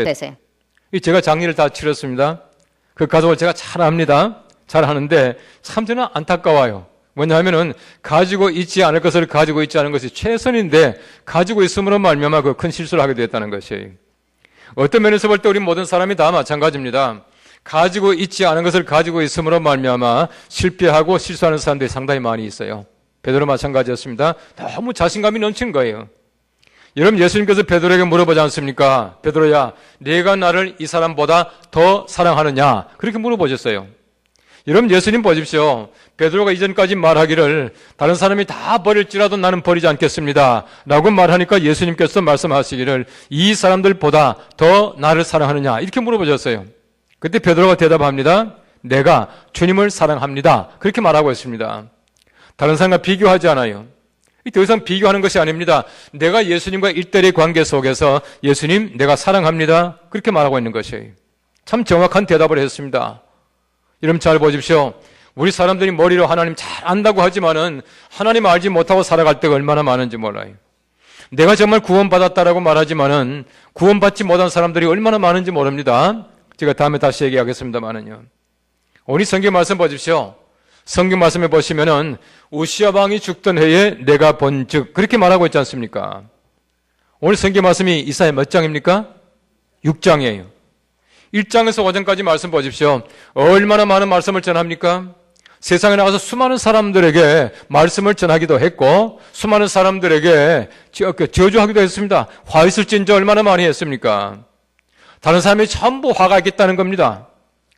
되세요. 제가 장례를 다 치렀습니다. 그 가족을 제가 잘 압니다. 잘 하는데 참 저는 안타까워요. 뭐냐면은 가지고 있지 않을 것을 가지고 있지 않은 것이 최선인데 가지고 있음으로 말미암아 그 큰 실수를 하게 됐다는 것이에요. 어떤 면에서 볼 때 우리 모든 사람이 다 마찬가지입니다. 가지고 있지 않은 것을 가지고 있음으로 말미암아 실패하고 실수하는 사람들이 상당히 많이 있어요. 베드로 마찬가지였습니다. 너무 자신감이 넘치는 거예요. 여러분, 예수님께서 베드로에게 물어보지 않습니까? 베드로야, 네가 나를 이 사람보다 더 사랑하느냐? 그렇게 물어보셨어요. 여러분, 예수님 보십시오. 베드로가 이전까지 말하기를 다른 사람이 다 버릴지라도 나는 버리지 않겠습니다 라고 말하니까 예수님께서 말씀하시기를 이 사람들보다 더 나를 사랑하느냐? 이렇게 물어보셨어요. 그때 베드로가 대답합니다. 내가 주님을 사랑합니다. 그렇게 말하고 있습니다. 다른 사람과 비교하지 않아요. 더 이상 비교하는 것이 아닙니다. 내가 예수님과 일대일의 관계 속에서 예수님 내가 사랑합니다. 그렇게 말하고 있는 것이에요. 참 정확한 대답을 했습니다. 여러분 잘 보십시오. 우리 사람들이 머리로 하나님 잘 안다고 하지만은 하나님 알지 못하고 살아갈 때가 얼마나 많은지 몰라요. 내가 정말 구원받았다라고 말하지만은 구원받지 못한 사람들이 얼마나 많은지 모릅니다. 제가 다음에 다시 얘기하겠습니다만은요. 오늘 성경 말씀 보십시오. 성경 말씀에 보시면은 우시아 왕이 죽던 해에 내가 본즉 그렇게 말하고 있지 않습니까? 오늘 성경 말씀이 이사야 몇 장입니까? 6장이에요. 1장에서 5장까지 말씀 보십시오. 얼마나 많은 말씀을 전합니까? 세상에 나가서 수많은 사람들에게 말씀을 전하기도 했고 수많은 사람들에게 저주하기도 했습니다. 화 있을진저 얼마나 많이 했습니까? 다른 사람이 전부 화가 있겠다는 겁니다.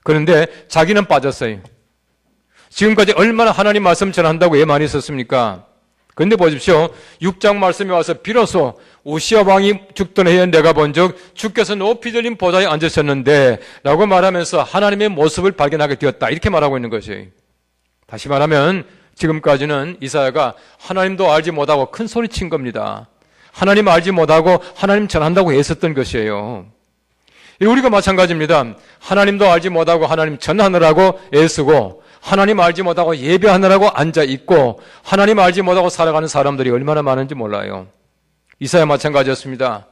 그런데 자기는 빠졌어요. 지금까지 얼마나 하나님 말씀 전한다고 애 많이 썼습니까? 그런데 보십시오. 6장 말씀에 와서 비로소 우시아 왕이 죽던 해에 내가 본즉 주께서 높이 들린 보좌에 앉으셨는데 라고 말하면서 하나님의 모습을 발견하게 되었다. 이렇게 말하고 있는 것이에요. 다시 말하면 지금까지는 이사야가 하나님도 알지 못하고 큰 소리 친 겁니다. 하나님 알지 못하고 하나님 전한다고 애썼던 것이에요. 우리가 마찬가지입니다. 하나님도 알지 못하고 하나님 전하느라고 애쓰고 하나님 알지 못하고 예배하느라고 앉아있고 하나님 알지 못하고 살아가는 사람들이 얼마나 많은지 몰라요. 이사야 마찬가지였습니다.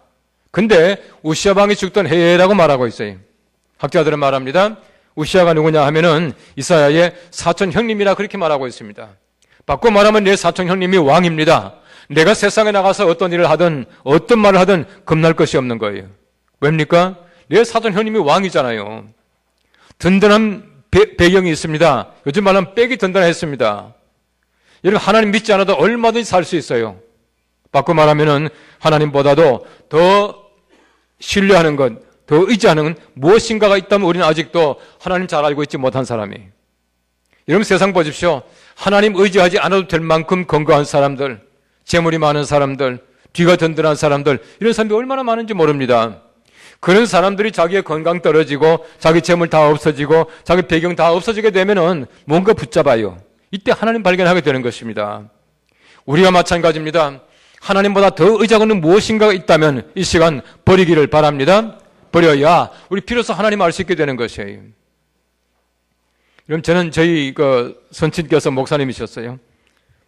근데 우시아 왕이 죽던 해라고 말하고 있어요. 학자들은 말합니다. 우시아가 누구냐 하면은 이사야의 사촌 형님이라 그렇게 말하고 있습니다. 바꿔 말하면 내 사촌 형님이 왕입니다. 내가 세상에 나가서 어떤 일을 하든 어떤 말을 하든 겁날 것이 없는 거예요. 왜입니까? 내 사촌 형님이 왕이잖아요. 든든한 배경이 있습니다. 요즘 말하면 백이 든든했습니다. 여러분 하나님 믿지 않아도 얼마든지 살 수 있어요. 바꿔 말하면은 하나님보다도 더 신뢰하는 것, 더 의지하는 무엇인가가 있다면 우리는 아직도 하나님 잘 알고 있지 못한 사람이에요. 여러분 세상 보십시오. 하나님 의지하지 않아도 될 만큼 건강한 사람들, 재물이 많은 사람들, 뒤가 든든한 사람들 이런 사람들이 얼마나 많은지 모릅니다. 그런 사람들이 자기의 건강 떨어지고 자기 재물 다 없어지고 자기 배경 다 없어지게 되면은 뭔가 붙잡아요. 이때 하나님 발견하게 되는 것입니다. 우리가 마찬가지입니다. 하나님보다 더 의지하고는 무엇인가가 있다면 이 시간 버리기를 바랍니다. 버려야 우리 비로소 하나님 알 수 있게 되는 것이에요. 그럼 저는 저희 선친께서 목사님이셨어요.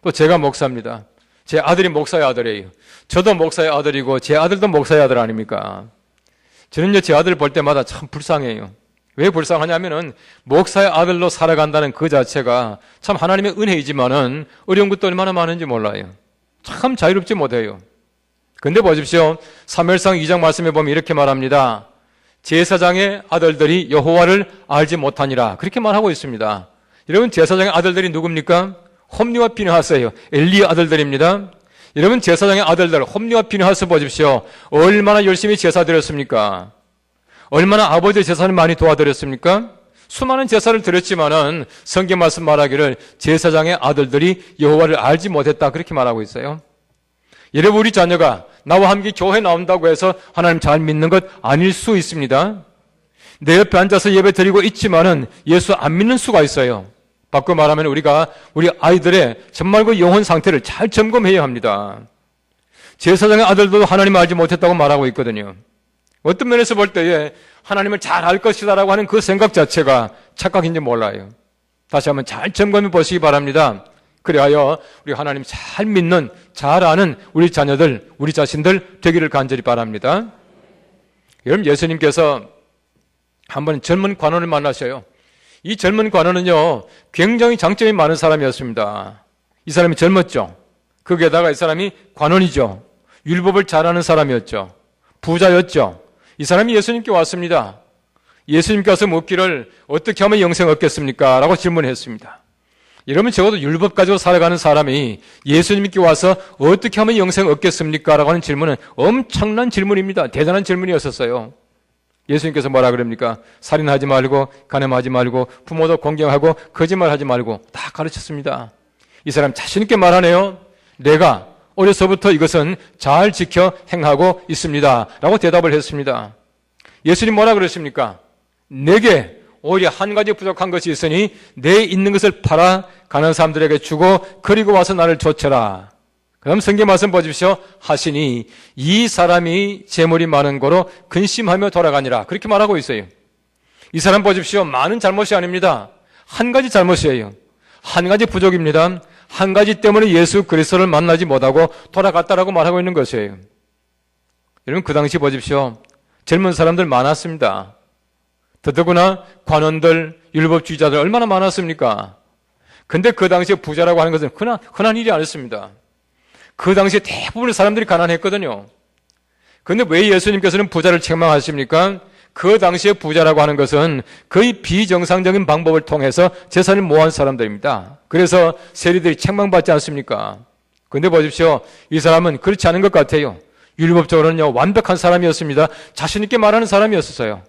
또 제가 목사입니다. 제 아들이 목사의 아들이에요. 저도 목사의 아들이고 제 아들도 목사의 아들 아닙니까? 저는요, 제 아들을 볼 때마다 참 불쌍해요. 왜 불쌍하냐면은, 목사의 아들로 살아간다는 그 자체가 참 하나님의 은혜이지만은 어려운 것도 얼마나 많은지 몰라요. 참 자유롭지 못해요. 근데 보십시오. 사무엘상 2장 말씀에 보면 이렇게 말합니다. 제사장의 아들들이 여호와를 알지 못하니라. 그렇게 말하고 있습니다. 여러분, 제사장의 아들들이 누굽니까? 홈리와 비느하스예요. 엘리의 아들들입니다. 여러분 제사장의 아들들 홈리와 비느하스 보십시오. 얼마나 열심히 제사 드렸습니까? 얼마나 아버지의 제사를 많이 도와드렸습니까? 수많은 제사를 드렸지만은 성경 말씀 말하기를 제사장의 아들들이 여호와를 알지 못했다 그렇게 말하고 있어요. 여러분 우리 자녀가 나와 함께 교회 나온다고 해서 하나님 잘 믿는 것 아닐 수 있습니다. 내 옆에 앉아서 예배 드리고 있지만은 예수 안 믿는 수가 있어요. 바꿔 말하면 우리가 우리 아이들의 정말 그 영혼 상태를 잘 점검해야 합니다. 제사장의 아들도 하나님을 알지 못했다고 말하고 있거든요. 어떤 면에서 볼 때에 하나님을 잘 알 것이다라고 하는 그 생각 자체가 착각인지 몰라요. 다시 한번 잘 점검해 보시기 바랍니다. 그리하여 우리 하나님 잘 믿는, 잘 아는 우리 자녀들, 우리 자신들 되기를 간절히 바랍니다. 여러분, 예수님께서 한번 젊은 관원을 만나셔요. 이 젊은 관원은요, 굉장히 장점이 많은 사람이었습니다. 이 사람이 젊었죠. 거기에다가 이 사람이 관원이죠. 율법을 잘하는 사람이었죠. 부자였죠. 이 사람이 예수님께 왔습니다. 예수님께서 묻기를 어떻게 하면 영생 얻겠습니까? 라고 질문했습니다. 여러분, 적어도 율법 가지고 살아가는 사람이 예수님께 와서 어떻게 하면 영생 얻겠습니까? 라고 하는 질문은 엄청난 질문입니다. 대단한 질문이었었어요. 예수님께서 뭐라 그럽니까? 살인하지 말고, 간음하지 말고, 부모도 공경하고, 거짓말하지 말고 다 가르쳤습니다. 이 사람 자신 있게 말하네요. 내가 어려서부터 이것은 잘 지켜 행하고 있습니다. 라고 대답을 했습니다. 예수님 뭐라 그러십니까? 내게 오히려 한 가지 부족한 것이 있으니 내 있는 것을 팔아 가난한 사람들에게 주고 그리고 와서 나를 좇으라. 그럼 성경 말씀 보십시오. 하시니 이 사람이 재물이 많은 거로 근심하며 돌아가니라. 그렇게 말하고 있어요. 이 사람 보십시오. 많은 잘못이 아닙니다. 한 가지 잘못이에요. 한 가지 부족입니다. 한 가지 때문에 예수 그리스도를 만나지 못하고 돌아갔다라고 말하고 있는 것이에요. 여러분, 그 당시 보십시오. 젊은 사람들 많았습니다. 더더구나 관원들, 율법주의자들 얼마나 많았습니까? 근데 그 당시에 부자라고 하는 것은 흔한 일이 아니었습니다. 그 당시에 대부분의 사람들이 가난했거든요. 근데 왜 예수님께서는 부자를 책망하십니까? 그 당시에 부자라고 하는 것은 거의 비정상적인 방법을 통해서 재산을 모은 사람들입니다. 그래서 세리들이 책망받지 않습니까? 근데 보십시오. 이 사람은 그렇지 않은 것 같아요. 율법적으로는요, 완벽한 사람이었습니다. 자신 있게 말하는 사람이었어요.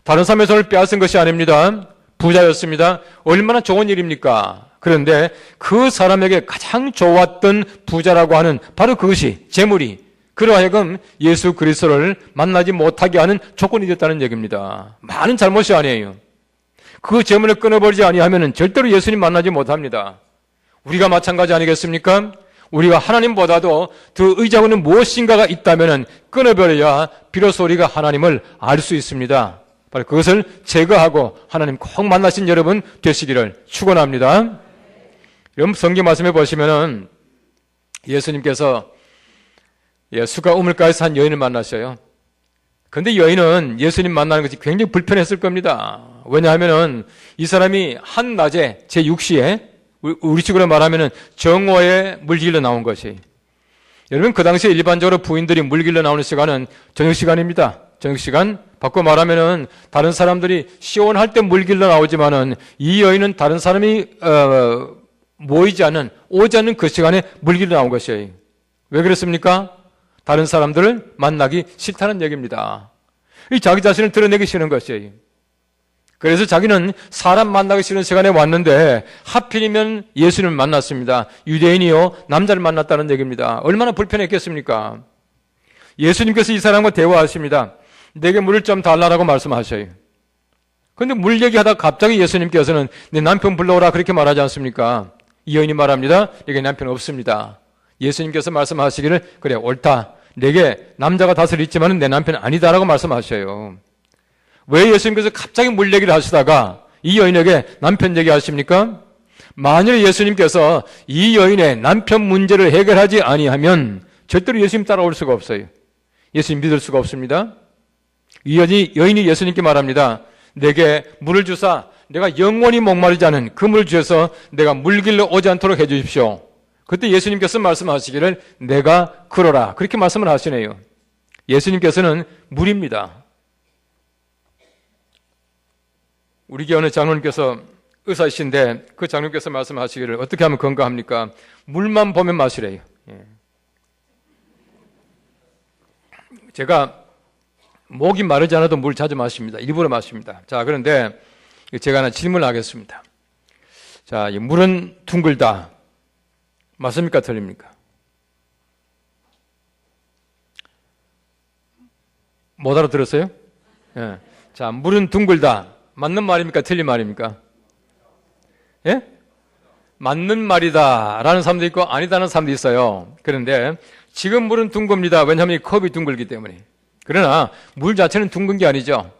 다른 사람의 손을 빼앗은 것이 아닙니다. 부자였습니다. 얼마나 좋은 일입니까? 그런데 그 사람에게 가장 좋았던 부자라고 하는 바로 그것이 재물이 그로 하여금 예수 그리스도를 만나지 못하게 하는 조건이 됐다는 얘기입니다. 많은 잘못이 아니에요. 그 재물을 끊어버리지 아니하면 절대로 예수님 만나지 못합니다. 우리가 마찬가지 아니겠습니까? 우리가 하나님보다도 더 의지하고는 무엇인가가 있다면 끊어버려야 비로소 우리가 하나님을 알 수 있습니다. 바로 그것을 제거하고 하나님 꼭 만나신 여러분 되시기를 축원합니다. 여러분, 성경 말씀해 보시면은 예수님께서 수가 우물가에서 한 여인을 만나셔요. 그런데 여인은 예수님 만나는 것이 굉장히 불편했을 겁니다. 왜냐하면은 이 사람이 한낮에 제6시에 우리 식으로 말하면은 정오에 물길로 나온 것이. 여러분, 그 당시에 일반적으로 부인들이 물길로 나오는 시간은 저녁 시간입니다. 저녁 시간. 바꿔 말하면은 다른 사람들이 시원할 때 물길로 나오지만은 이 여인은 다른 사람이 모이지 않는, 오지 않는 그 시간에 물길로 나온 것이에요. 왜 그렇습니까? 다른 사람들을 만나기 싫다는 얘기입니다. 이 자기 자신을 드러내기 싫은 것이에요. 그래서 자기는 사람 만나기 싫은 시간에 왔는데 하필이면 예수님을 만났습니다. 유대인이요, 남자를 만났다는 얘기입니다. 얼마나 불편했겠습니까? 예수님께서 이 사람과 대화하십니다. 내게 물을 좀 달라라고 말씀하셔요. 그런데 물 얘기하다가 갑자기 예수님께서는 내 남편 불러오라 그렇게 말하지 않습니까? 이 여인이 말합니다. 내게 남편 없습니다. 예수님께서 말씀하시기를 그래 옳다. 내게 남자가 다섯 있지만 내 남편 아니다라고 말씀하셔요. 왜 예수님께서 갑자기 물 얘기를 하시다가 이 여인에게 남편 얘기하십니까? 만일 예수님께서 이 여인의 남편 문제를 해결하지 아니하면 절대로 예수님 따라올 수가 없어요. 예수님 믿을 수가 없습니다. 이 여인이 예수님께 말합니다. 내게 물을 주사 내가 영원히 목마르지 않은 그 물을 주셔서 내가 물길로 오지 않도록 해 주십시오. 그때 예수님께서 말씀하시기를 내가 그러라. 그렇게 말씀을 하시네요. 예수님께서는 물입니다. 우리 교회 어느 장로님께서 의사이신데 그 장로님께서 말씀하시기를 어떻게 하면 건강합니까? 물만 보면 마시래요. 제가 목이 마르지 않아도 물 자주 마십니다. 일부러 마십니다. 자, 그런데 제가 하나 질문을 하겠습니다. 자, 이 물은 둥글다. 맞습니까? 틀립니까? 못 알아들었어요? 예. 자, 물은 둥글다. 맞는 말입니까? 틀린 말입니까? 예? 맞는 말이다 라는 사람도 있고 아니다라는 사람도 있어요. 그런데 지금 물은 둥급니다. 왜냐하면 이 컵이 둥글기 때문에. 그러나 물 자체는 둥근 게 아니죠.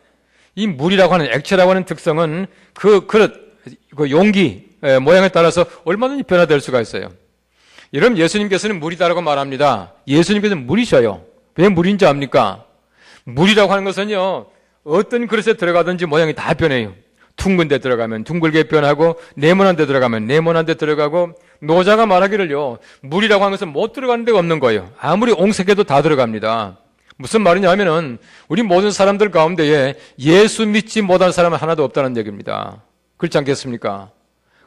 이 물이라고 하는 액체라고 하는 특성은 그 그릇, 그 용기 모양에 따라서 얼마든지 변화될 수가 있어요. 여러분, 예수님께서는 물이다라고 말합니다. 예수님께서는 물이셔요. 왜 물인지 압니까? 물이라고 하는 것은요, 어떤 그릇에 들어가든지 모양이 다 변해요. 둥근 데 들어가면 둥글게 변하고, 네모난 데 들어가면 네모난 데 들어가고, 노자가 말하기를요, 물이라고 하는 것은 못 들어가는 데가 없는 거예요. 아무리 옹색해도 다 들어갑니다. 무슨 말이냐 하면은, 우리 모든 사람들 가운데에 예수 믿지 못한 사람은 하나도 없다는 얘기입니다. 그렇지 않겠습니까?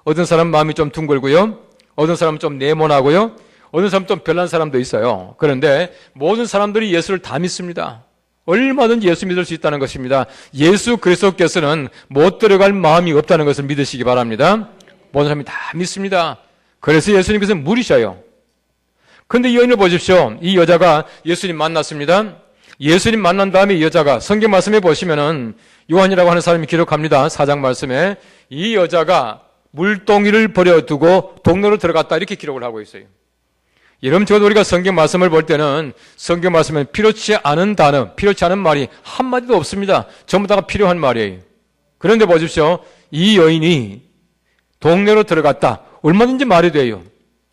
어떤 사람은 마음이 좀 둥글고요, 어떤 사람은 좀 네모나고요, 어떤 사람은 좀 별난 사람도 있어요. 그런데 모든 사람들이 예수를 다 믿습니다. 얼마든지 예수 믿을 수 있다는 것입니다. 예수 그리스도께서는 못 들어갈 마음이 없다는 것을 믿으시기 바랍니다. 모든 사람이 다 믿습니다. 그래서 예수님께서는 물이셔요. 그런데 이 여인을 보십시오. 이 여자가 예수님 만났습니다. 예수님 만난 다음에 이 여자가 성경 말씀에 보시면은 요한이라고 하는 사람이 기록합니다. 4장 말씀에 이 여자가 물동이를 버려두고 동네로 들어갔다 이렇게 기록을 하고 있어요. 여러분, 저도 우리가 성경 말씀을 볼 때는 성경 말씀은 필요치 않은 단어, 필요치 않은 말이 한마디도 없습니다. 전부 다가 필요한 말이에요. 그런데 보십시오. 이 여인이 동네로 들어갔다. 얼마든지 말이 돼요.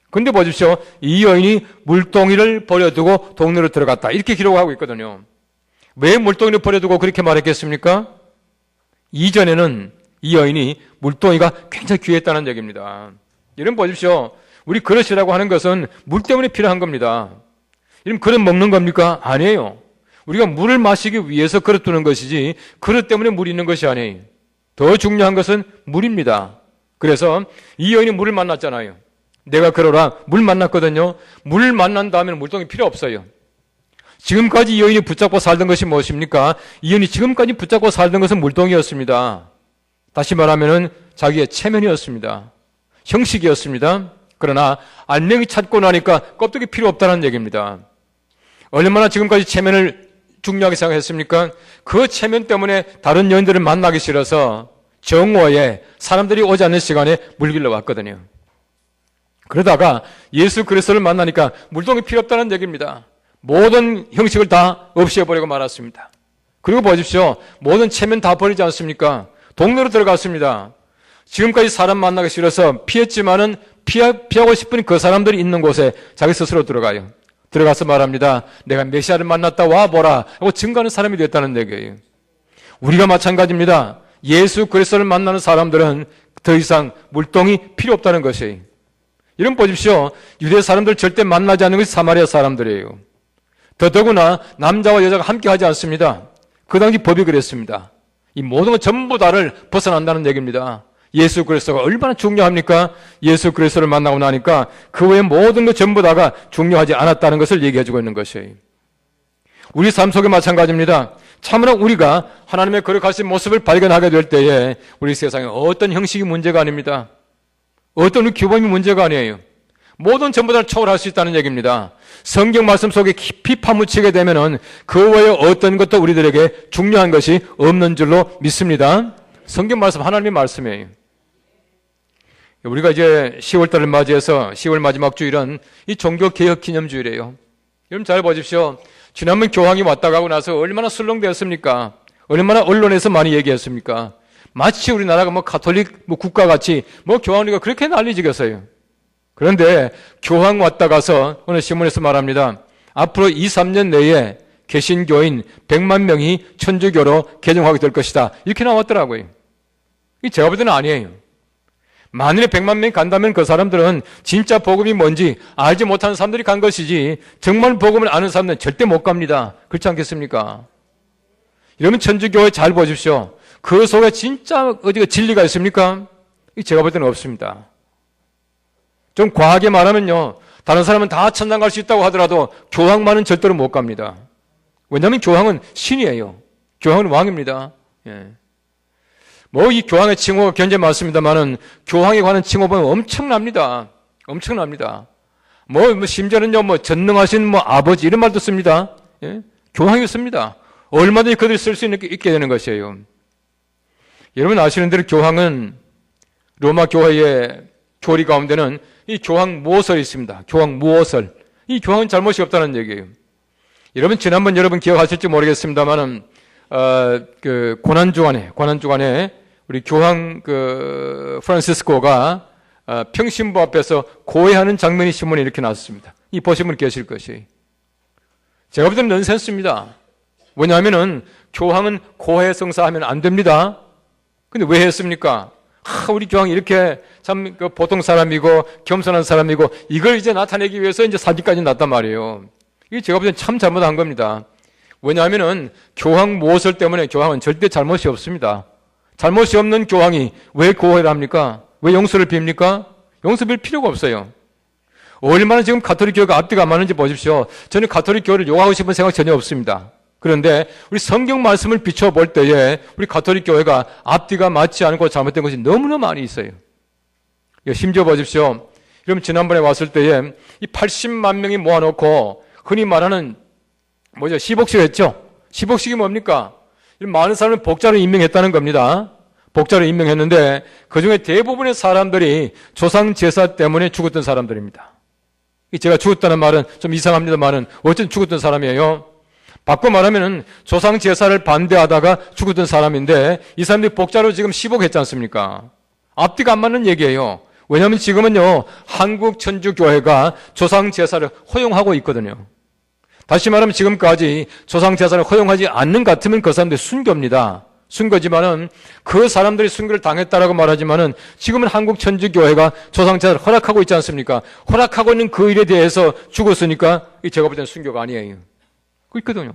그런데 보십시오. 이 여인이 물동이를 버려두고 동네로 들어갔다. 이렇게 기록하고 있거든요. 왜 물동이를 버려두고 그렇게 말했겠습니까? 이전에는 이 여인이 물동이가 굉장히 귀했다는 얘기입니다. 여러분 보십시오. 우리 그릇이라고 하는 것은 물 때문에 필요한 겁니다. 이런 그릇 먹는 겁니까? 아니에요. 우리가 물을 마시기 위해서 그릇 두는 것이지 그릇 때문에 물이 있는 것이 아니에요. 더 중요한 것은 물입니다. 그래서 이 여인이 물을 만났잖아요. 내가 그러라 물 만났거든요. 물 만난 다음에는 물동이 필요 없어요. 지금까지 이 여인이 붙잡고 살던 것이 무엇입니까? 이 여인이 지금까지 붙잡고 살던 것은 물동이었습니다. 다시 말하면 자기의 체면이었습니다. 형식이었습니다. 그러나 안녕히 찾고 나니까 껍데기 필요 없다는 얘기입니다. 얼마나 지금까지 체면을 중요하게 생각했습니까? 그 체면 때문에 다른 여인들을 만나기 싫어서 정오에 사람들이 오지 않는 시간에 물길로 왔거든요. 그러다가 예수 그리스도를 만나니까 물동이 필요 없다는 얘기입니다. 모든 형식을 다 없애버리고 말았습니다. 그리고 보십시오. 모든 체면 다 버리지 않습니까? 동네로 들어갔습니다. 지금까지 사람 만나기 싫어서 피했지만은 피하고 싶은 그 사람들이 있는 곳에 자기 스스로 들어가요. 들어가서 말합니다. 내가 메시아를 만났다 와보라 하고 증거하는 사람이 됐다는 얘기예요. 우리가 마찬가지입니다. 예수 그리스도를 만나는 사람들은 더 이상 물동이 필요 없다는 것이에요. 이런 보십시오. 유대 사람들 절대 만나지 않는 것이 사마리아 사람들이에요. 더더구나 남자와 여자가 함께 하지 않습니다. 그 당시 법이 그랬습니다. 이 모든 것 전부 다를 벗어난다는 얘기입니다. 예수 그리스도가 얼마나 중요합니까? 예수 그리스도를 만나고 나니까 그 외의 모든 것 전부 다가 중요하지 않았다는 것을 얘기해주고 있는 것이에요. 우리 삶 속에 마찬가지입니다. 참으로 우리가 하나님의 거룩하신 모습을 발견하게 될 때에 우리 세상에 어떤 형식이 문제가 아닙니다. 어떤 규범이 문제가 아니에요. 모든 전부 다를 초월할 수 있다는 얘기입니다. 성경 말씀 속에 깊이 파묻히게 되면은 그 외에 어떤 것도 우리들에게 중요한 것이 없는 줄로 믿습니다. 성경 말씀 하나님의 말씀이에요. 우리가 이제 10월달을 맞이해서 10월 마지막 주일은 이 종교개혁 기념주일이에요. 여러분 잘 보십시오. 지난번 교황이 왔다 가고 나서 얼마나 술렁대었습니까? 얼마나 언론에서 많이 얘기했습니까? 마치 우리나라가 가톨릭 국가같이 교황이가 그렇게 난리지겠어요. 그런데 교황 왔다 가서 오늘 신문에서 말합니다. 앞으로 2, 3년 내에 개신교인 100만 명이 천주교로 개종하게 될 것이다. 이렇게 나왔더라고요. 이 제가 볼 때는 아니에요. 만일에 100만 명이 간다면 그 사람들은 진짜 복음이 뭔지 알지 못하는 사람들이 간 것이지 정말 복음을 아는 사람들은 절대 못 갑니다. 그렇지 않겠습니까? 여러분 천주교회 잘 보십시오. 그 속에 진짜 어디가 진리가 있습니까? 제가 볼 때는 없습니다. 좀 과하게 말하면요. 다른 사람은 다 천당 갈 수 있다고 하더라도 교황만은 절대로 못 갑니다. 왜냐하면 교황은 신이에요. 교황은 왕입니다. 예. 이 교황의 칭호가 굉장히 많습니다만은 교황에 관한 칭호는 엄청납니다. 엄청납니다. 심지어는요, 전능하신 아버지 이런 말도 씁니다. 예? 교황이 씁니다. 얼마든지 그들이 쓸 수 있게 되는 것이에요. 여러분 아시는 대로 교황은 로마 교회의 교리 가운데는 이 교황 무호설이 있습니다. 교황 무호설. 이 교황은 잘못이 없다는 얘기예요. 여러분 지난번 여러분 기억하실지 모르겠습니다만은 고난주간에 우리 교황 프란시스코가 평신부 앞에서 고해하는 장면이 신문에 이렇게 나왔습니다. 이 보신 분 계실 것이에요. 제가 볼 때는 넌센스입니다. 왜냐하면은 교황은 고해성사 하면 안 됩니다. 근데 왜 했습니까? 우리 교황이 이렇게 참 보통 사람이고 겸손한 사람이고 이걸 이제 나타내기 위해서 이제 사기까지 났단 말이에요. 이게 제가 볼 땐 참 잘못한 겁니다. 왜냐하면은 교황 모습 때문에 교황은 절대 잘못이 없습니다. 잘못이 없는 교황이 왜 고해를 합니까? 왜 용서를 빕니까? 용서 빌 필요가 없어요. 얼마나 지금 가톨릭 교회가 앞뒤가 안 맞는지 보십시오. 저는 가톨릭 교회를 욕하고 싶은 생각 전혀 없습니다. 그런데 우리 성경 말씀을 비춰볼 때에 우리 가톨릭 교회가 앞뒤가 맞지 않고 잘못된 것이 너무나 많이 있어요. 심지어 보십시오. 여러분 지난번에 왔을 때에 이 80만 명이 모아놓고 흔히 말하는 시복식 했죠? 시복식이 뭡니까? 많은 사람을 복자로 임명했다는 겁니다. 복자로 임명했는데 그중에 대부분의 사람들이 조상 제사 때문에 죽었던 사람들입니다. 제가 죽었다는 말은 좀 이상합니다만은 어쨌든 죽었던 사람이에요. 바꿔 말하면은 조상 제사를 반대하다가 죽었던 사람인데 이 사람들이 복자로 지금 시복했지 않습니까? 앞뒤가 안 맞는 얘기예요. 왜냐하면 지금은요 한국 천주교회가 조상 제사를 허용하고 있거든요. 다시 말하면 지금까지 조상 제사를 허용하지 않는 것 같으면 그 사람들이 순교입니다. 순교지만은 그 사람들이 순교를 당했다라고 말하지만은 지금은 한국 천주교회가 조상 제사를 허락하고 있지 않습니까? 허락하고 있는 그 일에 대해서 죽었으니까 제가 볼 때는 순교가 아니에요. 그 있거든요.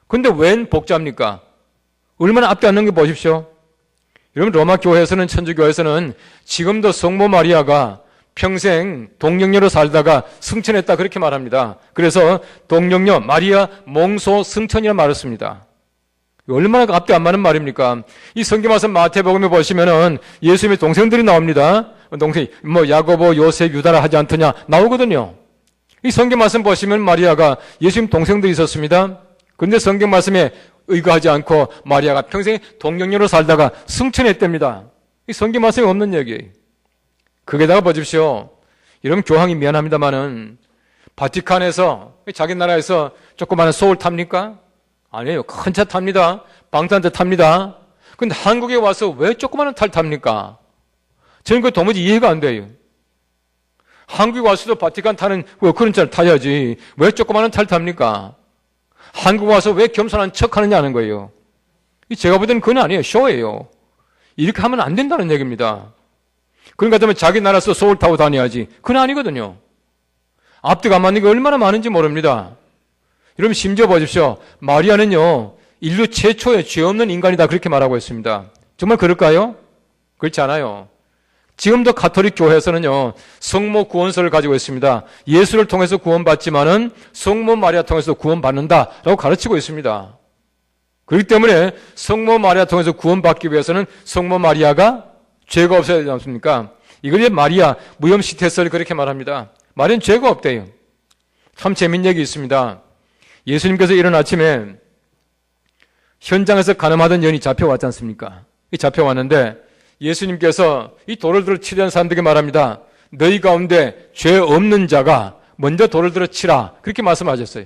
근데 웬 복자입니까? 얼마나 앞뒤 안 넘겨 보십시오. 여러분 로마 교회에서는 천주교회에서는 지금도 성모 마리아가 평생 동령녀로 살다가 승천했다 그렇게 말합니다. 그래서 동령녀 마리아 몽소 승천이라 말했습니다. 얼마나 앞뒤 안 맞는 말입니까? 이 성경 말씀 마태복음에 보시면은 예수님의 동생들이 나옵니다. 동생이 야고보, 요셉, 유다라 하지 않더냐 나오거든요. 이 성경 말씀 보시면 마리아가 예수님 동생들이 있었습니다. 그런데 성경 말씀에 의거하지 않고 마리아가 평생 동령녀로 살다가 승천했답니다. 이 성경 말씀에 없는 얘기예요. 거기다가 보십시오. 여러분 교황이 미안합니다만은 바티칸에서 자기 나라에서 조그마한 소울 탑니까? 아니에요. 큰 차 탑니다. 방탄차 탑니다. 근데 한국에 와서 왜 조그마한 탈 탑니까? 저는 그 도무지 이해가 안 돼요. 한국에 와서도 바티칸 타는 그런 차를 타야지 왜 조그마한 탈 탑니까? 한국 와서 왜 겸손한 척 하느냐는 거예요. 제가 볼 때는 그건 아니에요. 쇼예요. 이렇게 하면 안 된다는 얘기입니다. 그런 것 같으면 자기 나라에서 소울 타고 다녀야지. 그건 아니거든요. 앞뒤가 안 맞는 게 얼마나 많은지 모릅니다. 여러분 심지어 보십시오. 마리아는요 인류 최초의 죄 없는 인간이다 그렇게 말하고 있습니다. 정말 그럴까요? 그렇지 않아요. 지금도 가톨릭 교회에서는요 성모 구원서를 가지고 있습니다. 예수를 통해서 구원받지만은 성모 마리아 통해서 구원받는다라고 가르치고 있습니다. 그렇기 때문에 성모 마리아 통해서 구원받기 위해서는 성모 마리아가 죄가 없어야 되지 않습니까? 이걸 이제 마리아 무염시테설이 그렇게 말합니다. 마리아는 죄가 없대요. 참 재밌는 얘기 있습니다. 예수님께서 이른 아침에 현장에서 간음하던 여인이 잡혀왔지 않습니까? 잡혀왔는데 예수님께서 이 돌을 들어 치려는 사람들에게 말합니다. 너희 가운데 죄 없는 자가 먼저 돌을 들어 치라. 그렇게 말씀하셨어요.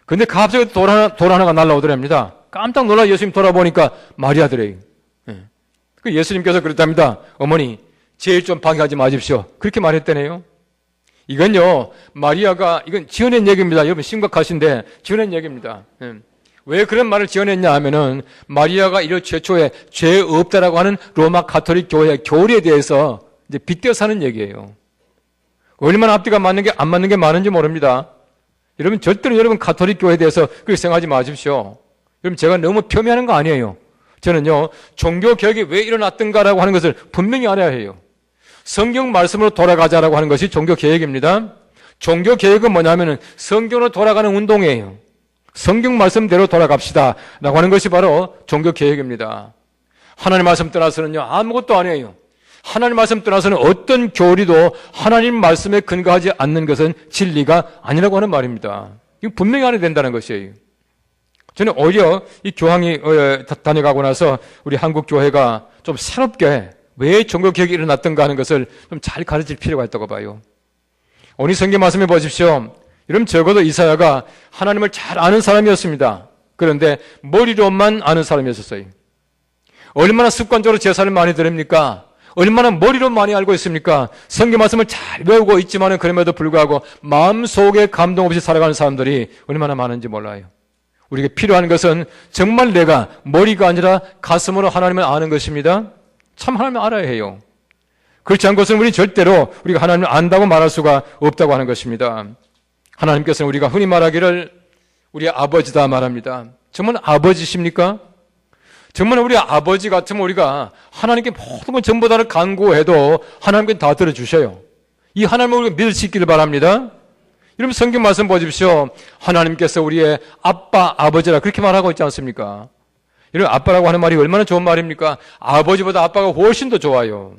근데 갑자기 돌 하나가 날아오더랍니다. 깜짝 놀라 예수님 돌아보니까 마리아더래요. 예수님께서 그랬답니다. 어머니, 제일 좀 방해하지 마십시오. 그렇게 말했다네요. 이건요, 마리아가, 이건 지어낸 얘기입니다. 여러분 심각하신데, 지어낸 얘기입니다. 왜 그런 말을 지어냈냐 하면은, 마리아가 이런 최초에 죄 없다라고 하는 로마 가톨릭 교회의 교리에 대해서 이제 빗대어 사는 얘기예요. 얼마나 앞뒤가 맞는 게, 안 맞는 게 많은지 모릅니다. 여러분, 절대로 여러분 가톨릭 교회에 대해서 그렇게 생각하지 마십시오. 여러분, 제가 너무 폄훼하는 거 아니에요. 저는요, 종교 개혁이 왜 일어났던가라고 하는 것을 분명히 알아야 해요. 성경 말씀으로 돌아가자라고 하는 것이 종교 개혁입니다. 종교 개혁은 뭐냐면은 성경으로 돌아가는 운동이에요. 성경 말씀대로 돌아갑시다 라고 하는 것이 바로 종교 개혁입니다. 하나님 말씀 떠나서는요, 아무것도 아니에요. 하나님 말씀 떠나서는 어떤 교리도 하나님 말씀에 근거하지 않는 것은 진리가 아니라고 하는 말입니다. 이거 분명히 알아야 된다는 것이에요. 저는 오히려 이 교황이 다녀가고 나서 우리 한국 교회가 좀 새롭게 왜 종교개혁이 일어났던가 하는 것을 좀 잘 가르칠 필요가 있다고 봐요. 오늘 성경 말씀해 보십시오. 여러분 적어도 이사야가 하나님을 잘 아는 사람이었습니다. 그런데 머리로만 아는 사람이었어요. 얼마나 습관적으로 제사를 많이 드립니까? 얼마나 머리로 많이 알고 있습니까? 성경 말씀을 잘 외우고 있지만은 그럼에도 불구하고 마음속에 감동 없이 살아가는 사람들이 얼마나 많은지 몰라요. 우리에게 필요한 것은 정말 내가 머리가 아니라 가슴으로 하나님을 아는 것입니다. 참 하나님을 알아야 해요. 그렇지 않은 것은 우리는 절대로 우리가 하나님을 안다고 말할 수가 없다고 하는 것입니다. 하나님께서는 우리가 흔히 말하기를 우리의 아버지다 말합니다. 정말 아버지십니까? 정말 우리 아버지 같으면 우리가 하나님께 모든 걸 전부 다를 간구해도 하나님께 다 들어주셔요. 이 하나님을 우리가 믿을 수 있기를 바랍니다. 여러분 성경 말씀 보십시오. 하나님께서 우리의 아빠, 아버지라 그렇게 말하고 있지 않습니까? 여러분 아빠라고 하는 말이 얼마나 좋은 말입니까? 아버지보다 아빠가 훨씬 더 좋아요.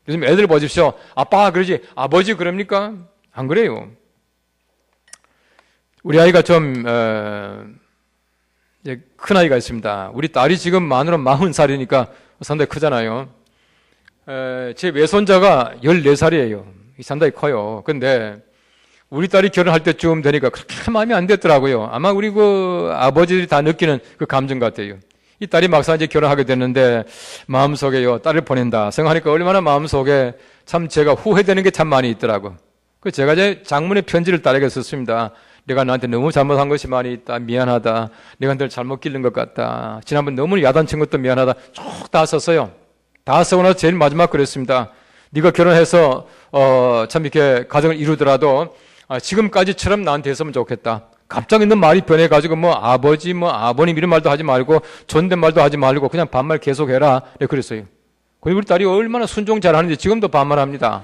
요즘 애들 보십시오. 아빠 그러지 아버지 그럽니까? 안 그래요. 우리 아이가 좀 큰 아이가 있습니다. 우리 딸이 지금 만으로 40살이니까 상당히 크잖아요. 제 외손자가 14살이에요. 상당히 커요. 근데 우리 딸이 결혼할 때쯤 되니까 그렇게 마음이 안 됐더라고요. 아마 우리 그 아버지들이 다 느끼는 그 감정 같아요. 이 딸이 막상 이제 결혼하게 됐는데 마음속에요 딸을 보낸다 생각하니까 얼마나 마음속에 참 제가 후회되는 게 참 많이 있더라고. 그 제가 이제 장문의 편지를 딸에게 썼습니다. 내가 너한테 너무 잘못한 것이 많이 있다. 미안하다. 내가 너를 잘못 기른 것 같다. 지난번 너무 야단친 것도 미안하다. 쭉 다 썼어요. 다 쓰고 나서 제일 마지막 그랬습니다. 네가 결혼해서 참 이렇게 가정을 이루더라도 지금까지처럼 나한테 했으면 좋겠다. 갑자기 너 말이 변해가지고 뭐 아버지 뭐 아버님 이런 말도 하지 말고 존댓말도 하지 말고 그냥 반말 계속해라. 네, 그랬어요. 그리고 우리 딸이 얼마나 순종 잘하는지 지금도 반말합니다.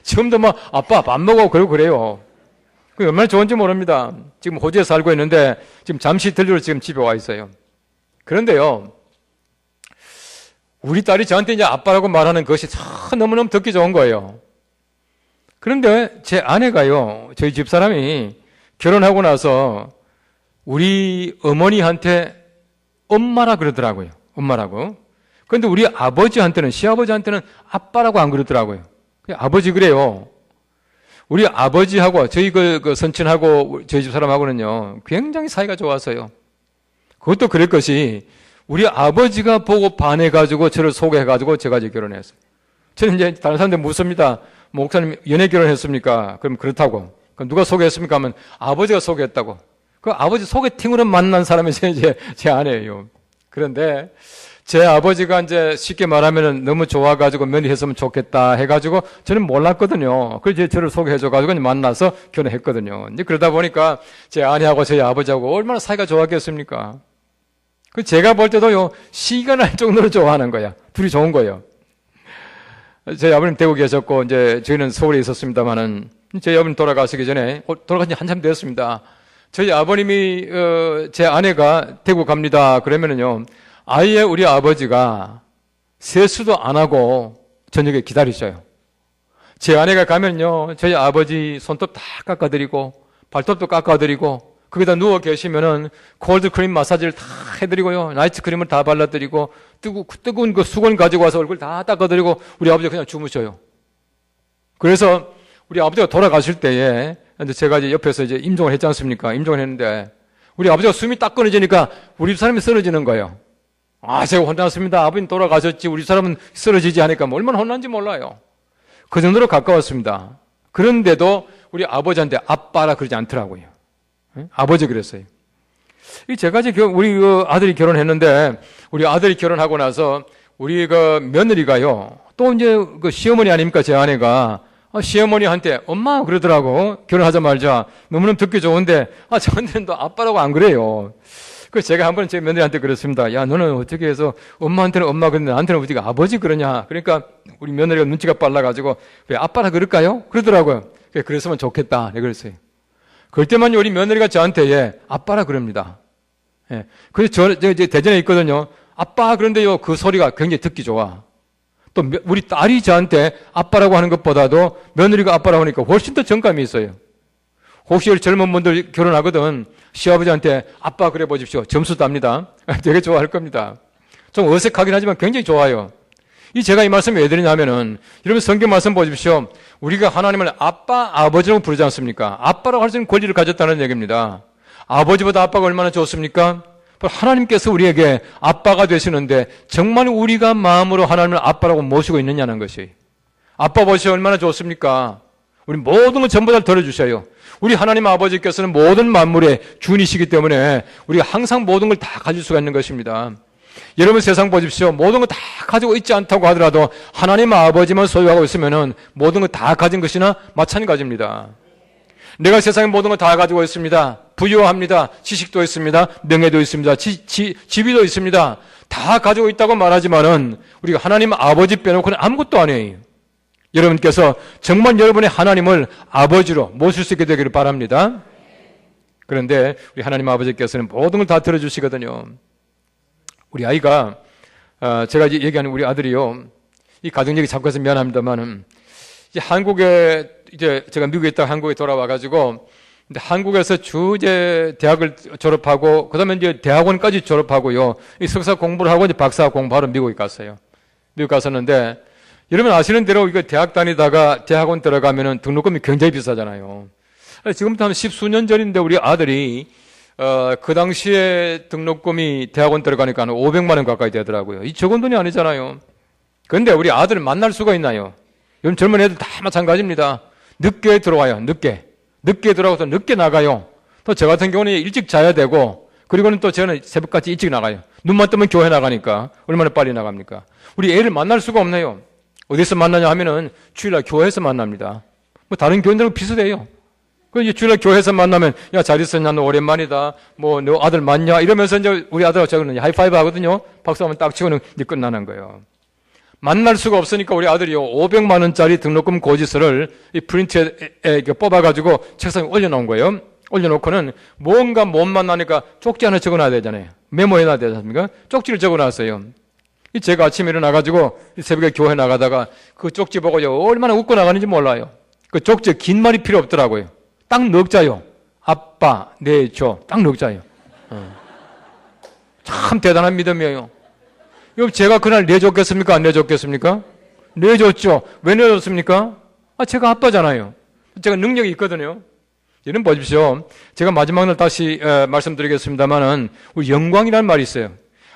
지금도 뭐 아빠 밥 먹어 그러고 그래요. 그 얼마나 좋은지 모릅니다. 지금 호주에 살고 있는데 지금 잠시 들리러 지금 집에 와 있어요. 그런데요, 우리 딸이 저한테 이제 아빠라고 말하는 것이 참 너무너무 듣기 좋은 거예요. 그런데 제 아내가요, 저희 집사람이 결혼하고 나서 우리 어머니한테 엄마라 그러더라고요. 엄마라고. 그런데 우리 아버지한테는, 시아버지한테는 아빠라고 안 그러더라고요. 아버지 그래요. 우리 아버지하고 저희 그 선친하고 저희 집 사람하고는요 굉장히 사이가 좋았어요. 그것도 그럴 것이 우리 아버지가 보고 반해가지고 저를 소개해가지고 제가 이제 결혼했어요. 저는 이제 다른 사람들 묻습니다. 목사님 연애 결혼했습니까? 그럼 그렇다고. 그럼 누가 소개했습니까? 하면 아버지가 소개했다고. 그 아버지 소개팅으로 만난 사람이 이제 제 아내예요. 그런데 제 아버지가 이제 쉽게 말하면 너무 좋아가지고 며느리 했으면 좋겠다 해가지고 저는 몰랐거든요. 그래서 저를 소개해줘가지고 만나서 결혼했거든요. 이제 그러다 보니까 제 아내하고 저희 아버지하고 얼마나 사이가 좋았겠습니까? 그 제가 볼 때도요, 시가 날 정도로 좋아하는 거야. 둘이 좋은 거예요. 저희 아버님 대구 계셨고, 이제 저희는 서울에 있었습니다만은, 저희 아버님 돌아가시기 전에, 돌아가신 지 한참 되었습니다. 저희 아버님이, 제 아내가 대구 갑니다. 그러면은요, 아예 우리 아버지가 세수도 안 하고 저녁에 기다리셔요. 제 아내가 가면요, 저희 아버지 손톱 다 깎아드리고, 발톱도 깎아드리고, 거기다 누워 계시면은 콜드 크림 마사지를 다 해드리고요, 나이트 크림을 다 발라드리고, 뜨거운 그 수건 가지고 와서 얼굴 다 닦아드리고, 우리 아버지가 그냥 주무셔요. 그래서 우리 아버지가 돌아가실 때에, 제가 이제 옆에서 이제 임종을 했지 않습니까? 임종을 했는데, 우리 아버지가 숨이 딱 끊어지니까 우리 사람이 쓰러지는 거예요. 제가 혼났습니다. 아버님 돌아가셨지. 우리 사람은 쓰러지지 않으니까 뭐 얼마나 혼난지 몰라요. 그 정도로 가까웠습니다. 그런데도 우리 아버지한테 아빠라 그러지 않더라고요. 아버지 그랬어요. 제가 이제 우리 그 아들이 결혼했는데, 우리 아들이 결혼하고 나서 우리 그 며느리가요, 또 이제 그 시어머니 아닙니까? 제 아내가 시어머니한테 엄마 그러더라고. 결혼하자마자 너무너무 듣기 좋은데, 저한테는 또 아빠라고 안 그래요. 그래서 제가 한 번 제 며느리한테 그랬습니다. 야, 너는 어떻게 해서 엄마한테는 엄마 그러는데 나한테는 어떻게 아버지 그러냐. 그러니까 우리 며느리가 눈치가 빨라가지고 왜 아빠라 그럴까요? 그러더라고요. 그랬으면 좋겠다. 내가 그랬어요. 그럴 때만 우리 며느리가 저한테 아빠라 그럽니다. 예. 그래서 저 이제 대전에 있거든요. 아빠 그런데요, 그 소리가 굉장히 듣기 좋아. 또 우리 딸이 저한테 아빠라고 하는 것보다도 며느리가 아빠라고 하니까 훨씬 더 정감이 있어요. 혹시 우리 젊은 분들 결혼하거든 시아버지한테 아빠 그래 보십시오. 점수 땁니다. 되게 좋아할 겁니다. 좀 어색하긴 하지만 굉장히 좋아요. 제가 이 말씀을 왜 드리냐면은, 여러분 성경 말씀 보십시오. 우리가 하나님을 아빠, 아버지라고 부르지 않습니까? 아빠라고 할 수 있는 권리를 가졌다는 얘기입니다. 아버지보다 아빠가 얼마나 좋습니까? 하나님께서 우리에게 아빠가 되시는데 정말 우리가 마음으로 하나님을 아빠라고 모시고 있느냐는 것이. 아빠 보시오 얼마나 좋습니까? 우리 모든 걸 전부 다 덜어주셔요. 우리 하나님 아버지께서는 모든 만물의 주인이시기 때문에 우리가 항상 모든 걸 다 가질 수가 있는 것입니다. 여러분 세상 보십시오. 모든 거 다 가지고 있지 않다고 하더라도 하나님 아버지만 소유하고 있으면 모든 거 다 가진 것이나 마찬가지입니다. 내가 세상의 모든 거 다 가지고 있습니다. 부유합니다. 지식도 있습니다. 명예도 있습니다. 지위도 있습니다. 다 가지고 있다고 말하지만은 우리가 하나님 아버지 빼놓고는 아무것도 아니에요. 여러분께서 정말 여러분의 하나님을 아버지로 모실 수 있게 되기를 바랍니다. 그런데 우리 하나님 아버지께서는 모든 걸 다 들어주시거든요. 우리 아이가 제가 이제 얘기하는 우리 아들이요. 이 가정얘기 자꾸 해서 미안합니다만은 이제 한국에 이제 제가 미국에 있다가 한국에 돌아와 가지고 근데 한국에서 이제 대학을 졸업하고 그다음에 이제 대학원까지 졸업하고요. 이 석사 공부를 하고 이제 박사 공부하러 미국에 갔어요. 미국 갔었는데 여러분 아시는 대로 이거 대학 다니다가 대학원 들어가면은 등록금이 굉장히 비싸잖아요. 지금부터 한 10수년 전인데 우리 아들이 그 당시에 등록금이 대학원 들어가니까 한 500만 원 가까이 되더라고요. 이 적은 돈이 아니잖아요. 그런데 우리 아들을 만날 수가 있나요? 요즘 젊은 애들 다 마찬가지입니다. 늦게 들어와요. 늦게 들어와서 늦게 나가요. 또 저 같은 경우는 일찍 자야 되고 그리고는 또 저는 새벽까지 일찍 나가요. 눈만 뜨면 교회 나가니까 얼마나 빨리 나갑니까? 우리 애를 만날 수가 없네요. 어디서 만나냐 하면은 주일날 교회에서 만납니다. 뭐 다른 교인들하고 비슷해요. 그 이제 주일날 교회에서 만나면 야 잘 있었냐 너 오랜만이다 뭐 너 아들 맞냐 이러면서 이제 우리 아들하고 저는 하이파이브 하거든요. 박수 한번 딱 치고는 이제 끝나는 거예요. 만날 수가 없으니까 우리 아들이요 500만 원짜리 등록금 고지서를 이 프린트에 뽑아가지고 책상에 올려놓은 거예요. 올려놓고는 뭔가 못 만나니까 쪽지 하나 적어놔야 되잖아요. 메모해놔야 되지 않습니까? 쪽지를 적어놨어요. 제가 아침에 일어나가지고 새벽에 교회 나가다가 그 쪽지 보고요 얼마나 웃고 나가는지 몰라요. 그 쪽지에 긴 말이 필요 없더라고요. 딱 넉자요. 아빠 내줘 딱 넉자요. 참 대단한 믿음이에요. 그럼 제가 그날 내줬겠습니까? 안 내줬겠습니까? 내줬죠. 왜 내줬습니까? 제가 아빠잖아요. 제가 능력이 있거든요. 여러분 보십시오. 제가 마지막 날 다시 말씀드리겠습니다만은 우리 영광이라는 말이 있어요.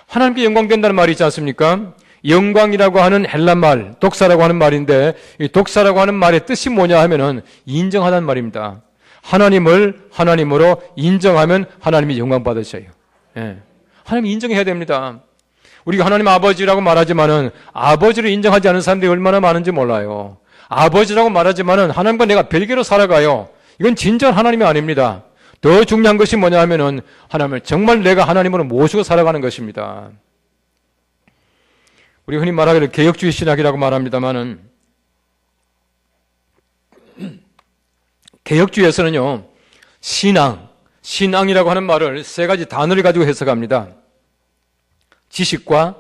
하나님께 영광 된다는 말이 있지 않습니까? 영광이라고 하는 헬라말, 독사라고 하는 말인데 이 독사라고 하는 말의 뜻이 뭐냐 하면은 인정하다는 말입니다. 하나님을 하나님으로 인정하면 하나님이 영광 받으셔요. 예. 하나님 인정해야 됩니다. 우리가 하나님 아버지라고 말하지만은 아버지를 인정하지 않는 사람들이 얼마나 많은지 몰라요. 아버지라고 말하지만은 하나님과 내가 별개로 살아가요. 이건 진정한 하나님이 아닙니다. 더 중요한 것이 뭐냐 하면은 하나님을 정말 내가 하나님으로 모시고 살아가는 것입니다. 우리 흔히 말하기를 개혁주의 신학이라고 말합니다만은 개혁주의에서는요 신앙이라고 하는 말을 세 가지 단어를 가지고 해석합니다. 지식과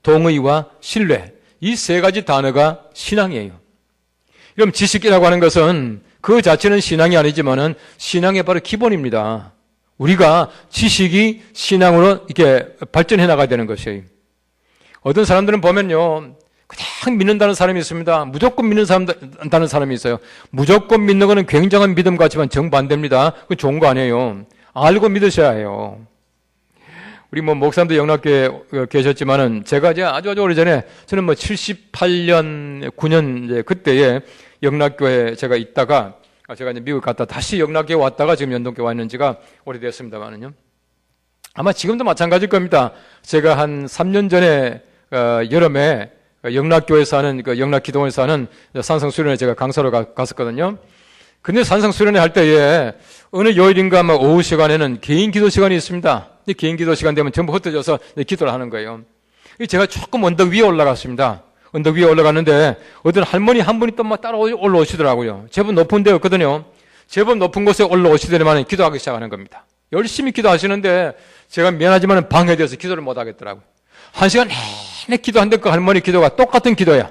동의와 신뢰 이 세 가지 단어가 신앙이에요. 그럼 지식이라고 하는 것은 그 자체는 신앙이 아니지만은 신앙의 바로 기본입니다. 우리가 지식이 신앙으로 이렇게 발전해 나가야 되는 것이에요. 어떤 사람들은 보면요 그냥 믿는다는 사람이 있습니다. 무조건 믿는다는 사람이 있어요. 무조건 믿는 것은 굉장한 믿음 같지만 정반대입니다. 그건 좋은 거 아니에요. 알고 믿으셔야 해요. 우리 목사님도 영락교에 계셨지만은 제가 이제 아주 오래전에 저는 78년, 9년 이제 그때에 영락교에 제가 있다가 제가 이제 미국 갔다 다시 영락교에 왔다가 지금 연동교에 왔는 지가 오래됐습니다만은요. 아마 지금도 마찬가지일 겁니다. 제가 한 3년 전에 여름에 영락교에서 하는 영락기도원에서 하는 산성수련회 제가 강사로 갔었거든요. 근데 산성수련회 할 때에 어느 요일인가 오후 시간에는 개인 기도 시간이 있습니다. 개인 기도 시간 되면 전부 흩어져서 기도를 하는 거예요. 제가 조금 언덕 위에 올라갔습니다. 언덕 위에 올라갔는데 어떤 할머니 한 분이 또 따라 올라오시더라고요. 제법 높은 데였거든요. 제법 높은 곳에 올라오시더니만 기도하기 시작하는 겁니다. 열심히 기도하시는데 제가 미안하지만 방해돼서 기도를 못 하겠더라고요. 1시간 내내 기도하는데 그 할머니 기도가 똑같은 기도야.